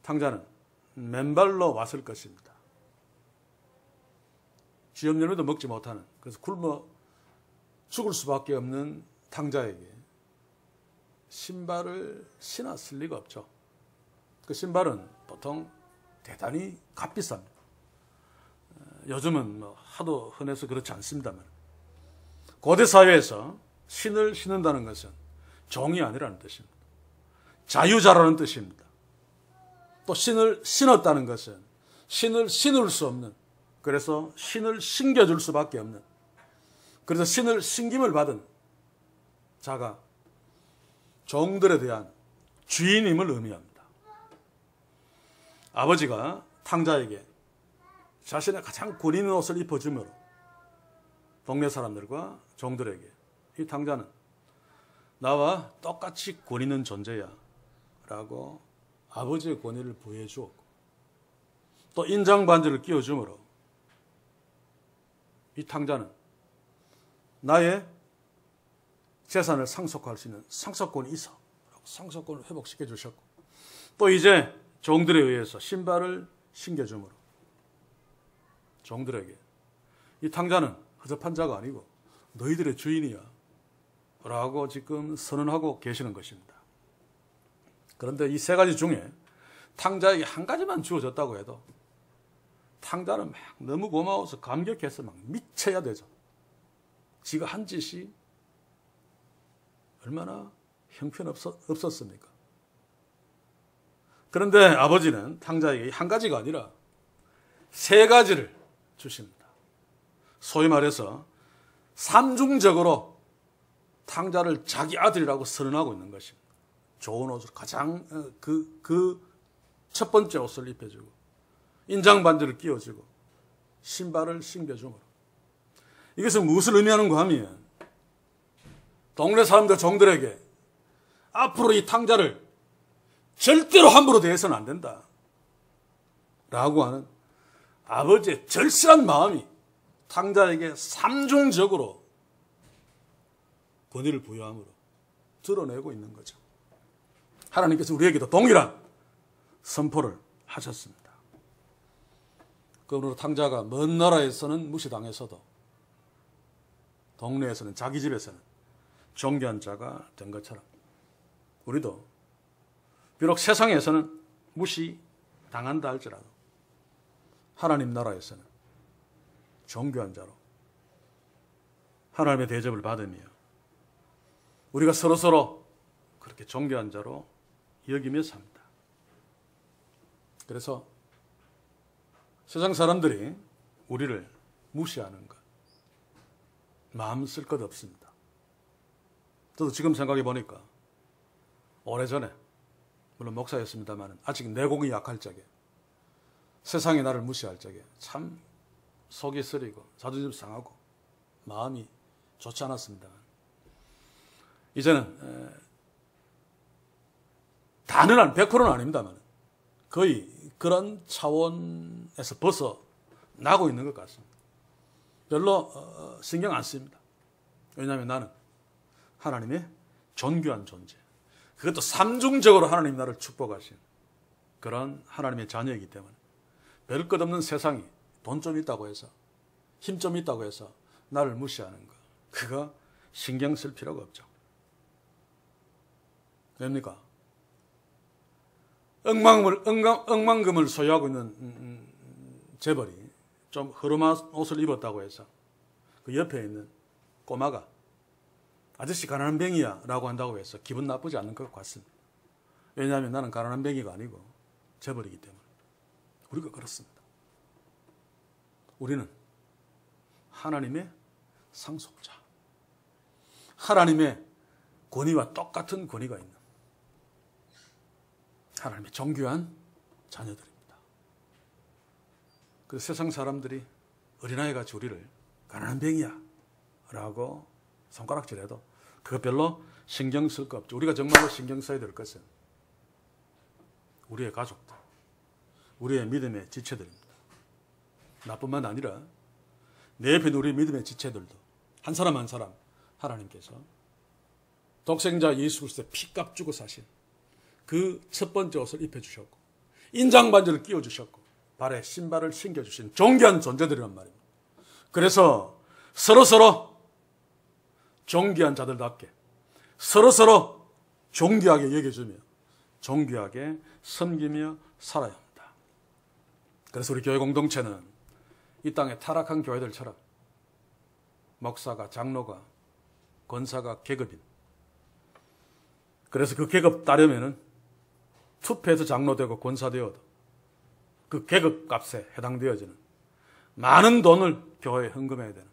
탕자는 맨발로 왔을 것입니다. 쥐염염에도 먹지 못하는, 그래서 굶어 죽을 수밖에 없는 탕자에게 신발을 신었을 리가 없죠. 그 신발은 보통 대단히 값비쌉니다. 요즘은 하도 흔해서 그렇지 않습니다만 고대 사회에서 신을 신는다는 것은 종이 아니라는 뜻입니다. 자유자라는 뜻입니다. 또 신을 신었다는 것은 신을 신을 수 없는, 그래서 신을 신겨줄 수밖에 없는, 그래서 신을 신김을 받은 자가 종들에 대한 주인임을 의미합니다. 아버지가 탕자에게 자신의 가장 권 있는 옷을 입혀줌으로 동네 사람들과 종들에게 이 탕자는 나와 똑같이 권 있는 존재야 라고 아버지의 권위를 부여해 주었고, 또 인장 반지를 끼워줌으로 이 탕자는 나의 재산을 상속할 수 있는 상속권이 있어 상속권을 회복시켜 주셨고, 또 이제 종들에 의해서 신발을 신겨줌으로 종들에게 이 탕자는 허접한 자가 아니고 너희들의 주인이야 라고 지금 선언하고 계시는 것입니다. 그런데 이 세 가지 중에 탕자에게 한 가지만 주어졌다고 해도 탕자는 막 너무 고마워서 감격해서 막 미쳐야 되죠. 지가 한 짓이 얼마나 형편없었습니까? 그런데 아버지는 탕자에게 한 가지가 아니라 세 가지를 주십니다. 소위 말해서 삼중적으로 탕자를 자기 아들이라고 선언하고 있는 것입니다. 좋은 옷을 가장 그 첫 번째 옷을 입혀주고 인장 반지를 끼워주고 신발을 신겨주므로 이것은 무엇을 의미하는가 하면 동네 사람들 종들에게 앞으로 이 탕자를 절대로 함부로 대해서는 안 된다 라고 하는 아버지의 절실한 마음이 탕자에게 삼중적으로 권위를 부여함으로 드러내고 있는 거죠. 하나님께서 우리에게도 동일한 선포를 하셨습니다. 그러므로 탕자가 먼 나라에서는 무시당해서도 동네에서는 자기 집에서는 존귀한 자가 된 것처럼 우리도 비록 세상에서는 무시당한다 할지라도 하나님 나라에서는 존귀한 자로 하나님의 대접을 받으며 우리가 서로서로 그렇게 존귀한 자로 여기며 삽니다. 그래서 세상 사람들이 우리를 무시하는 것 마음 쓸 것 없습니다. 저도 지금 생각해 보니까 오래전에 물론 목사였습니다만 아직 내공이 약할 적에 세상이 나를 무시할 적에 참 속이 쓰리고 자존심 상하고 마음이 좋지 않았습니다. 이제는 단언한 100%는 아닙니다만 거의 그런 차원에서 벗어나고 있는 것 같습니다. 별로 신경 안 씁니다. 왜냐하면 나는 하나님의 존귀한 존재, 그것도 삼중적으로 하나님 나를 축복하신 그런 하나님의 자녀이기 때문에 별 것 없는 세상이 돈 좀 있다고 해서 힘 좀 있다고 해서 나를 무시하는 거, 그거 신경 쓸 필요가 없죠. 됩니까? 억만금을 소유하고 있는 재벌이 좀 허름한 옷을 입었다고 해서 그 옆에 있는 꼬마가 아저씨 가난한 병이야 라고 한다고 해서 기분 나쁘지 않는 것 같습니다. 왜냐하면 나는 가난한 병이가 아니고 재벌이기 때문에. 우리가 그렇습니다. 우리는 하나님의 상속자, 하나님의 권위와 똑같은 권위가 있는 하나님의 정귀한 자녀들입니다. 그래서 세상 사람들이 어린아이같이 우리를 가난한 병이야 라고 손가락질해도 그거 별로 신경 쓸 거 없죠. 우리가 정말로 신경 써야 될 것은 우리의 가족들, 우리의 믿음의 지체들입니다. 나뿐만 아니라 내 옆에 우리 믿음의 지체들도 한 사람 한 사람 하나님께서 독생자 예수 그리스도의 피값 주고 사신 그 첫 번째 옷을 입혀주셨고 인장 반지를 끼워주셨고 발에 신발을 신겨주신 존귀한 존재들이란 말입니다. 그래서 서로서로 존귀한 자들답게 서로서로 존귀하게 여겨주며 존귀하게 섬기며 살아야 합니다. 그래서 우리 교회 공동체는 이 땅의 타락한 교회들처럼 목사가, 장로가, 권사가 계급인, 그래서 그 계급 따르면은 투표해서 장로되고 권사되어도 그 계급값에 해당되어지는 많은 돈을 교회에 헌금해야 되는,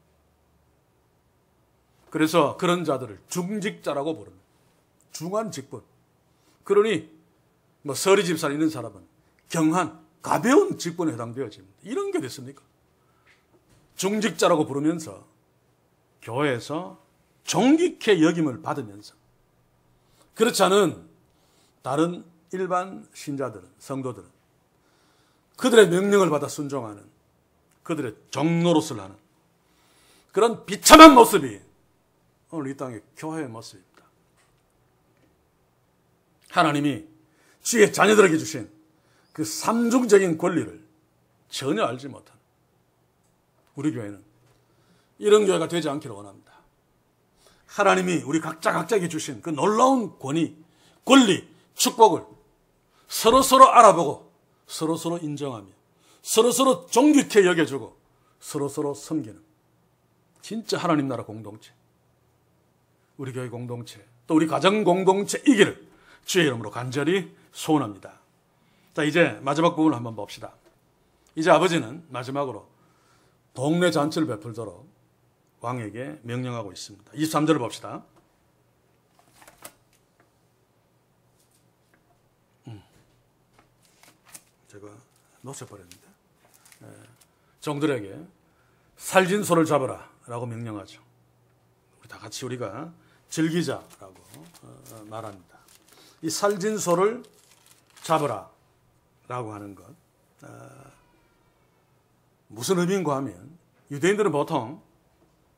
그래서 그런 자들을 중직자라고 부릅니다. 중한 직분. 그러니 뭐 서리 집사를 있는 사람은 경한, 가벼운 직분에 해당되어집니다. 이런 게 됐습니까? 중직자라고 부르면서 교회에서 존귀케 여김을 받으면서 그렇지 않은 다른 일반 신자들은, 성도들은 그들의 명령을 받아 순종하는, 그들의 종노릇을 하는 그런 비참한 모습이 오늘 이 땅의 교회의 모습입니다. 하나님이 주의 자녀들에게 주신 그 삼중적인 권리를 전혀 알지 못한 우리 교회는 이런 교회가 되지 않기를 원합니다. 하나님이 우리 각자에게 주신 그 놀라운 권위, 권리, 축복을 서로서로 알아보고 서로서로 인정하며 서로서로 존귀케 여겨주고 서로서로 섬기는 진짜 하나님 나라 공동체, 우리 교회 공동체, 또 우리 가정 공동체이기를 주의 이름으로 간절히 소원합니다. 자, 이제 마지막 부분을 한번 봅시다. 이제 아버지는 마지막으로 동네 잔치를 베풀도록 왕에게 명령하고 있습니다. 23절을 봅시다. 제가 놓쳐버렸는데, 종들에게 살진 소를 잡아라 라고 명령하죠. 우리 다 같이 우리가 즐기자라고 말합니다. 이 살진 소를 잡아라 라고 하는 것, 무슨 의미인가 하면 유대인들은 보통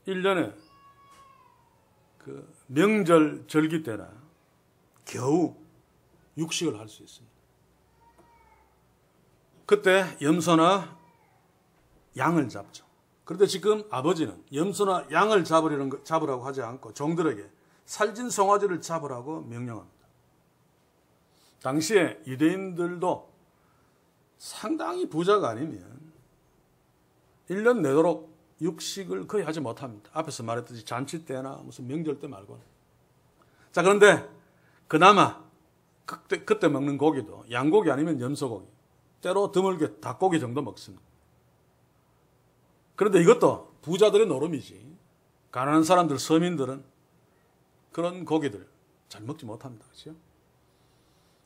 1년에 그 명절 절기 때나 겨우 육식을 할 수 있습니다. 그때 염소나 양을 잡죠. 그런데 지금 아버지는 염소나 양을 잡으라고 하지 않고 종들에게 살진 송아지를 잡으라고 명령합니다. 당시에 유대인들도 상당히 부자가 아니면 1년 내도록 육식을 거의 하지 못합니다. 앞에서 말했듯이 잔치 때나 무슨 명절 때 말고는. 자, 그런데 그나마 그때 먹는 고기도 양고기 아니면 염소고기, 때로 드물게 닭고기 정도 먹습니다. 그런데 이것도 부자들의 노름이지 가난한 사람들, 서민들은 그런 고기들 잘 먹지 못합니다. 그렇죠?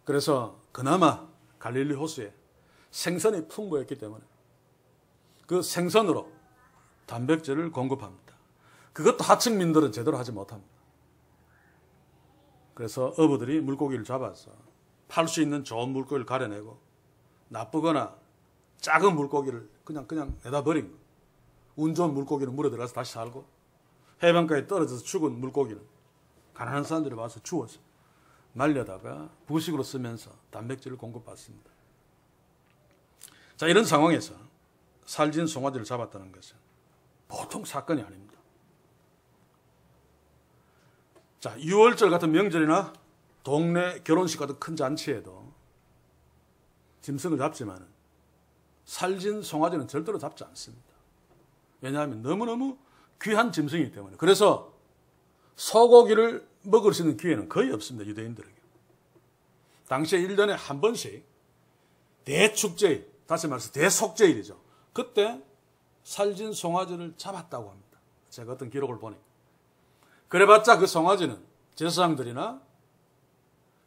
그래서 그나마 갈릴리 호수에 생선이 풍부했기 때문에 그 생선으로 단백질을 공급합니다. 그것도 하층민들은 제대로 하지 못합니다. 그래서 어부들이 물고기를 잡아서 팔 수 있는 좋은 물고기를 가려내고 나쁘거나 작은 물고기를 그냥 내다 버린 거예요. 운 좋은 물고기는 물에 들어가서 다시 살고 해변가에 떨어져서 죽은 물고기는 가난한 사람들이 와서 주워서 말려다가 부식으로 쓰면서 단백질을 공급받습니다. 자, 이런 상황에서 살진 송아지를 잡았다는 것은 보통 사건이 아닙니다. 자, 6월절 같은 명절이나 동네 결혼식 같은 큰 잔치에도 짐승을 잡지만 살진 송아지는 절대로 잡지 않습니다. 왜냐하면 너무너무 귀한 짐승이기 때문에. 그래서 소고기를 먹을 수 있는 기회는 거의 없습니다. 유대인들에게. 당시에 1년에 한 번씩 대축제일, 다시 말해서 대속제일이죠. 그때 살진 송아지를 잡았다고 합니다. 제가 어떤 기록을 보니. 그래봤자 그 송아지는 제사장들이나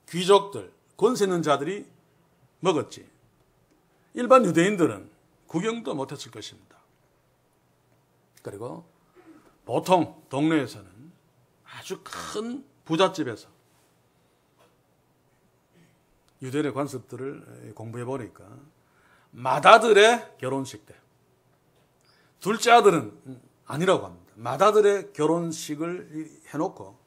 귀족들, 권세 있는 자들이 먹었지. 일반 유대인들은 구경도 못했을 것입니다. 그리고 보통 동네에서는 아주 큰 부잣집에서 유대인의 관습들을 공부해 보니까 맏아들의 결혼식 때, 둘째 아들은 아니라고 합니다. 맏아들의 결혼식을 해놓고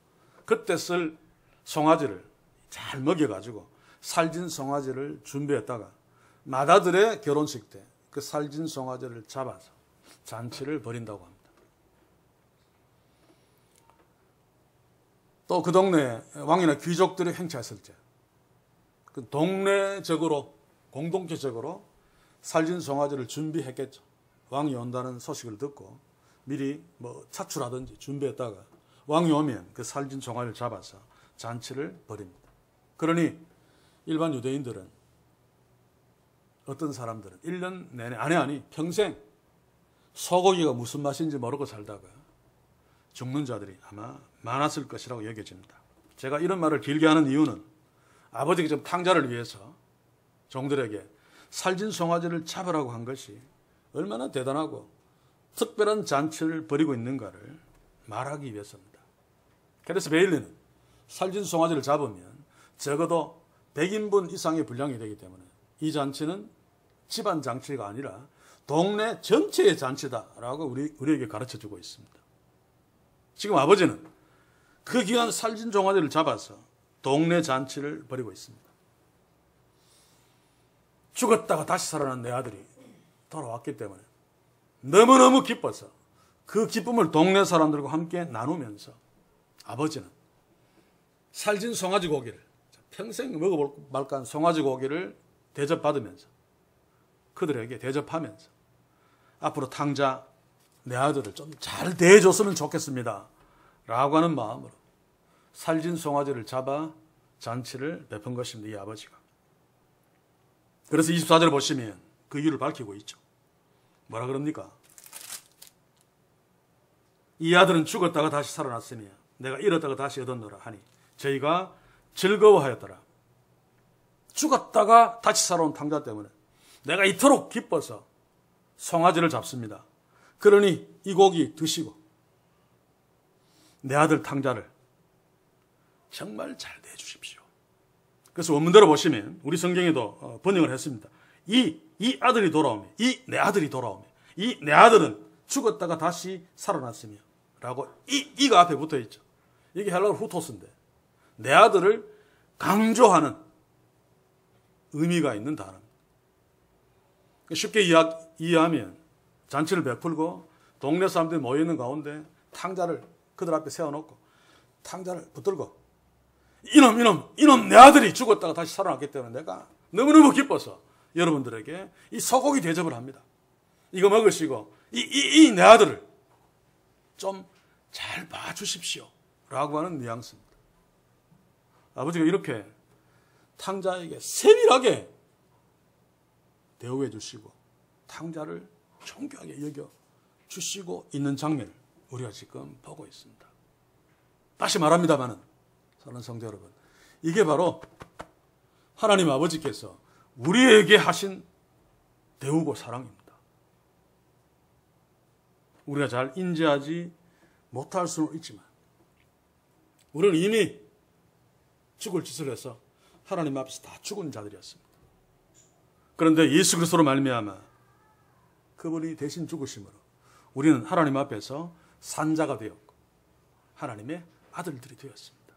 그때 쓸 송아지를 잘 먹여가지고 살진 송아지를 준비했다가 맏아들의 결혼식 때 그 살진 송아지를 잡아서 잔치를 벌인다고 합니다. 또 그 동네 왕이나 귀족들이 행차했을 때 그 동네적으로 공동체적으로 살진 송아지를 준비했겠죠. 왕이 온다는 소식을 듣고 미리 뭐 차출하든지 준비했다가 왕이 오면 그 살진 송아지를 잡아서 잔치를 벌입니다. 그러니 일반 유대인들은, 어떤 사람들은 1년 내내, 아니 평생 소고기가 무슨 맛인지 모르고 살다가 죽는 자들이 아마 많았을 것이라고 여겨집니다. 제가 이런 말을 길게 하는 이유는 아버지가 좀 탕자를 위해서 종들에게 살진 송아지를 잡으라고 한 것이 얼마나 대단하고 특별한 잔치를 벌이고 있는가를 말하기 위해서입니다. 그래서 베일리는 살진 송아지를 잡으면 적어도 100인분 이상의 분량이 되기 때문에 이 잔치는 집안 잔치가 아니라 동네 전체의 잔치다라고 우리에게 가르쳐주고 있습니다. 지금 아버지는 그 귀한 살진 송아지를 잡아서 동네 잔치를 벌이고 있습니다. 죽었다가 다시 살아난 내 아들이 돌아왔기 때문에 너무너무 기뻐서 그 기쁨을 동네 사람들과 함께 나누면서 아버지는 살진 송아지 고기를 평생 먹어볼 말까한 송아지 고기를 대접받으면서 그들에게 대접하면서 앞으로 탕자 내 아들을 좀 잘 대해줬으면 좋겠습니다 라고 하는 마음으로 살진 송아지를 잡아 잔치를 베푼 것입니다. 이 아버지가. 그래서 24절을 보시면 그 이유를 밝히고 있죠. 뭐라 그럽니까? 이 아들은 죽었다가 다시 살아났으며 내가 잃었다가 다시 얻었노라 하니 저희가 즐거워하였더라. 죽었다가 다시 살아온 탕자 때문에 내가 이토록 기뻐서 송아지를 잡습니다. 그러니 이 고기 드시고 내 아들 탕자를 정말 잘 대해주십시오. 그래서 원문대로 보시면 우리 성경에도 번역을 했습니다. 이 아들이 돌아오며 이 내 아들이 돌아오며 이 내 아들은 죽었다가 다시 살아났으며 라고 이가 앞에 붙어 있죠. 이게 헬라어 후토스인데 내 아들을 강조하는 의미가 있는 단어입니다. 쉽게 이해하면 잔치를 베풀고 동네 사람들이 모여있는 가운데 탕자를 그들 앞에 세워놓고 탕자를 붙들고 이놈 내 아들이 죽었다가 다시 살아났기 때문에 내가 너무너무 기뻐서 여러분들에게 이 소고기 대접을 합니다. 이거 먹으시고 이 내 아들을 좀 잘 봐주십시오 라고 하는 뉘앙스입니다. 아버지가 이렇게 탕자에게 세밀하게 대우해 주시고 탕자를 존귀하게 여겨 주시고 있는 장면을 우리가 지금 보고 있습니다. 다시 말합니다마는 사랑하는 성도 여러분, 이게 바로 하나님 아버지께서 우리에게 하신 대우고 사랑입니다. 우리가 잘 인지하지 못할 수는 있지만 우리는 이미 죽을 짓을 해서 하나님 앞에서 다 죽은 자들이었습니다. 그런데 예수 그리스도로 말미암아 그분이 대신 죽으심으로 우리는 하나님 앞에서 산자가 되었고 하나님의 아들들이 되었습니다.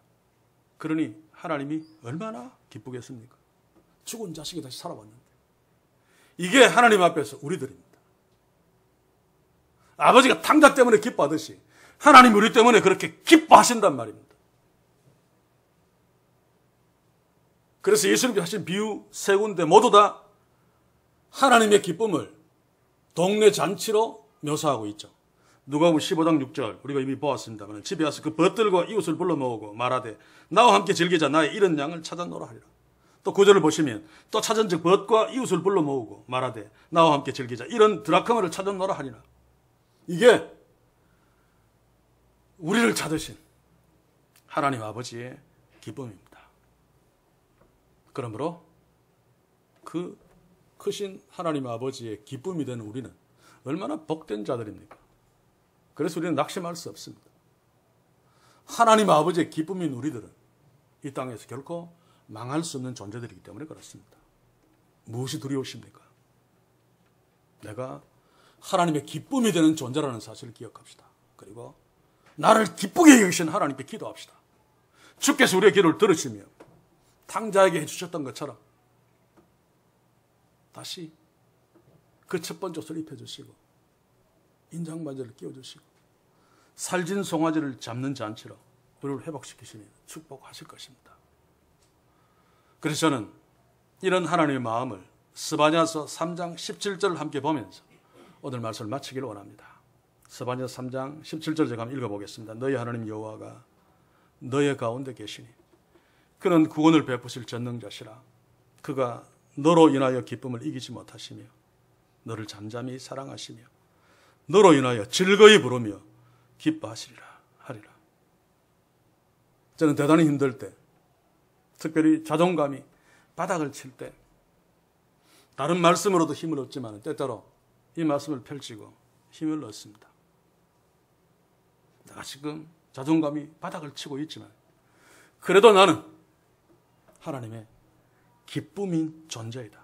그러니 하나님이 얼마나 기쁘겠습니까? 죽은 자식이 다시 살아왔는데. 이게 하나님 앞에서 우리들입니다. 아버지가 탕자 때문에 기뻐하듯이 하나님 우리 때문에 그렇게 기뻐하신단 말입니다. 그래서 예수님이 하신 비유 세 군데 모두 다 하나님의 기쁨을 동네 잔치로 묘사하고 있죠. 누가복음 15장 6절 우리가 이미 보았습니다만 집에 와서 그 벗들과 이웃을 불러 모으고 말하되 나와 함께 즐기자 나의 잃은 양을 찾았노라 하리라. 또 9절을 보시면 또 찾은 즉 벗과 이웃을 불러 모으고 말하되 나와 함께 즐기자 이런 드라크마를 찾았노라 하리라. 이게 우리를 찾으신 하나님 아버지의 기쁨입니다. 그러므로 그 크신 하나님 아버지의 기쁨이 되는 우리는 얼마나 복된 자들입니까? 그래서 우리는 낙심할 수 없습니다. 하나님 아버지의 기쁨인 우리들은 이 땅에서 결코 망할 수 없는 존재들이기 때문에 그렇습니다. 무엇이 두려우십니까? 내가 하나님의 기쁨이 되는 존재라는 사실을 기억합시다. 그리고 나를 기쁘게 여기신 하나님께 기도합시다. 주께서 우리의 기도를 들으시며 탕자에게 해주셨던 것처럼 다시 그 첫 번째 옷을 입혀주시고 인장반지를 끼워주시고 살진 송아지를 잡는 잔치로 우리를 회복시키시며 축복하실 것입니다. 그래서 저는 이런 하나님의 마음을 스바냐서 3장 17절을 함께 보면서 오늘 말씀을 마치기를 원합니다. 스바냐서 3장 17절 제가 한번 읽어보겠습니다. 너희 하나님 여호와가 너의 가운데 계시니 그는 구원을 베푸실 전능자시라. 그가 너로 인하여 기쁨을 이기지 못하시며 너를 잠잠히 사랑하시며 너로 인하여 즐거이 부르며 기뻐하시리라 하리라. 저는 대단히 힘들 때, 특별히 자존감이 바닥을 칠 때 다른 말씀으로도 힘을 얻지만 때때로 이 말씀을 펼치고 힘을 얻습니다. 내가 지금 자존감이 바닥을 치고 있지만 그래도 나는 하나님의 기쁨인 존재이다.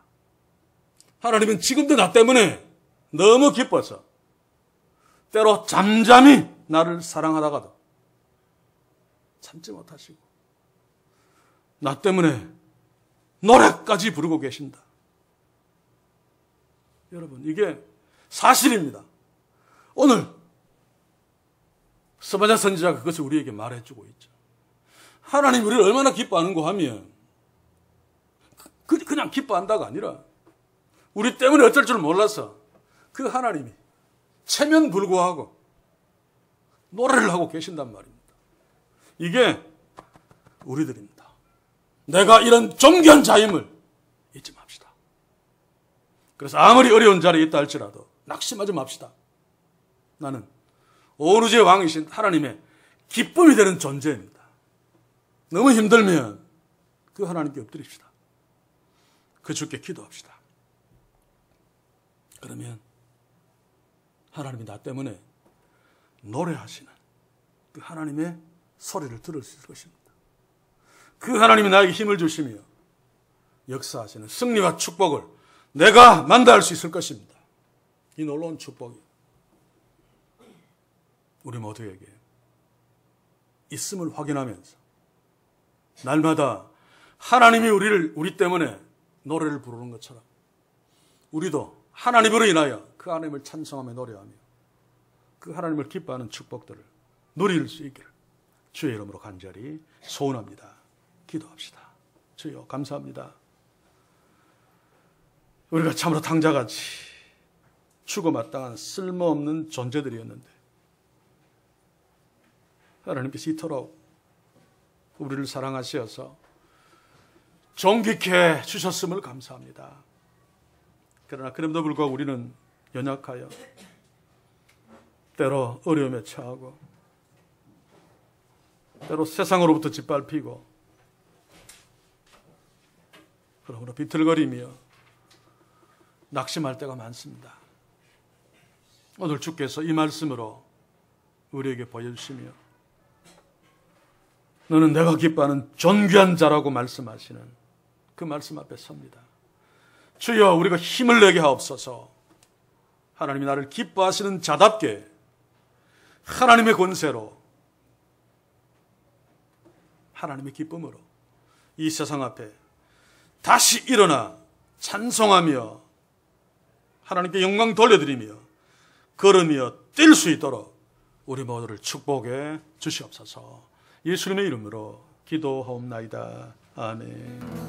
하나님은 지금도 나 때문에 너무 기뻐서 때로 잠잠히 나를 사랑하다가도 참지 못하시고 나 때문에 노래까지 부르고 계신다. 여러분, 이게 사실입니다. 오늘 스바냐 선지자가 그것을 우리에게 말해주고 있죠. 하나님 우리를 얼마나 기뻐하는가 하면 그냥 기뻐한다가 아니라 우리 때문에 어쩔 줄 몰라서 그 하나님이 체면 불구하고 노래를 하고 계신단 말입니다. 이게 우리들입니다. 내가 이런 존귀한 자임을 잊지 맙시다. 그래서 아무리 어려운 자리에 있다 할지라도 낙심하지 맙시다. 나는 온 우주의 왕이신 하나님의 기쁨이 되는 존재입니다. 너무 힘들면 그 하나님께 엎드립시다. 그 주께 기도합시다. 그러면 하나님이 나 때문에 노래하시는 그 하나님의 소리를 들을 수 있을 것입니다. 그 하나님이 나에게 힘을 주시며 역사하시는 승리와 축복을 내가 만나할 수 있을 것입니다. 이 놀라운 축복이 우리 모두에게 있음을 확인하면서 날마다 하나님이 우리 때문에 노래를 부르는 것처럼 우리도 하나님으로 인하여 그 하나님을 찬송하며 노래하며 그 하나님을 기뻐하는 축복들을 누릴 수 있기를 주의 이름으로 간절히 소원합니다. 기도합시다. 주여 감사합니다. 우리가 참으로 탕자같이 죽어마땅한 쓸모없는 존재들이었는데 하나님께서 이토록 우리를 사랑하셔서 존귀케 주셨음을 감사합니다. 그러나 그럼에도 불구하고 우리는 연약하여 때로 어려움에 처하고 때로 세상으로부터 짓밟히고 그러므로 비틀거리며 낙심할 때가 많습니다. 오늘 주께서 이 말씀으로 우리에게 보여주시며 너는 내가 기뻐하는 존귀한 자라고 말씀하시는 그 말씀 앞에 섭니다. 주여 우리가 힘을 내게 하옵소서. 하나님이 나를 기뻐하시는 자답게 하나님의 권세로 하나님의 기쁨으로 이 세상 앞에 다시 일어나 찬송하며 하나님께 영광 돌려드리며 걸으며 뛸 수 있도록 우리 모두를 축복해 주시옵소서. 예수님의 이름으로 기도하옵나이다. 아멘.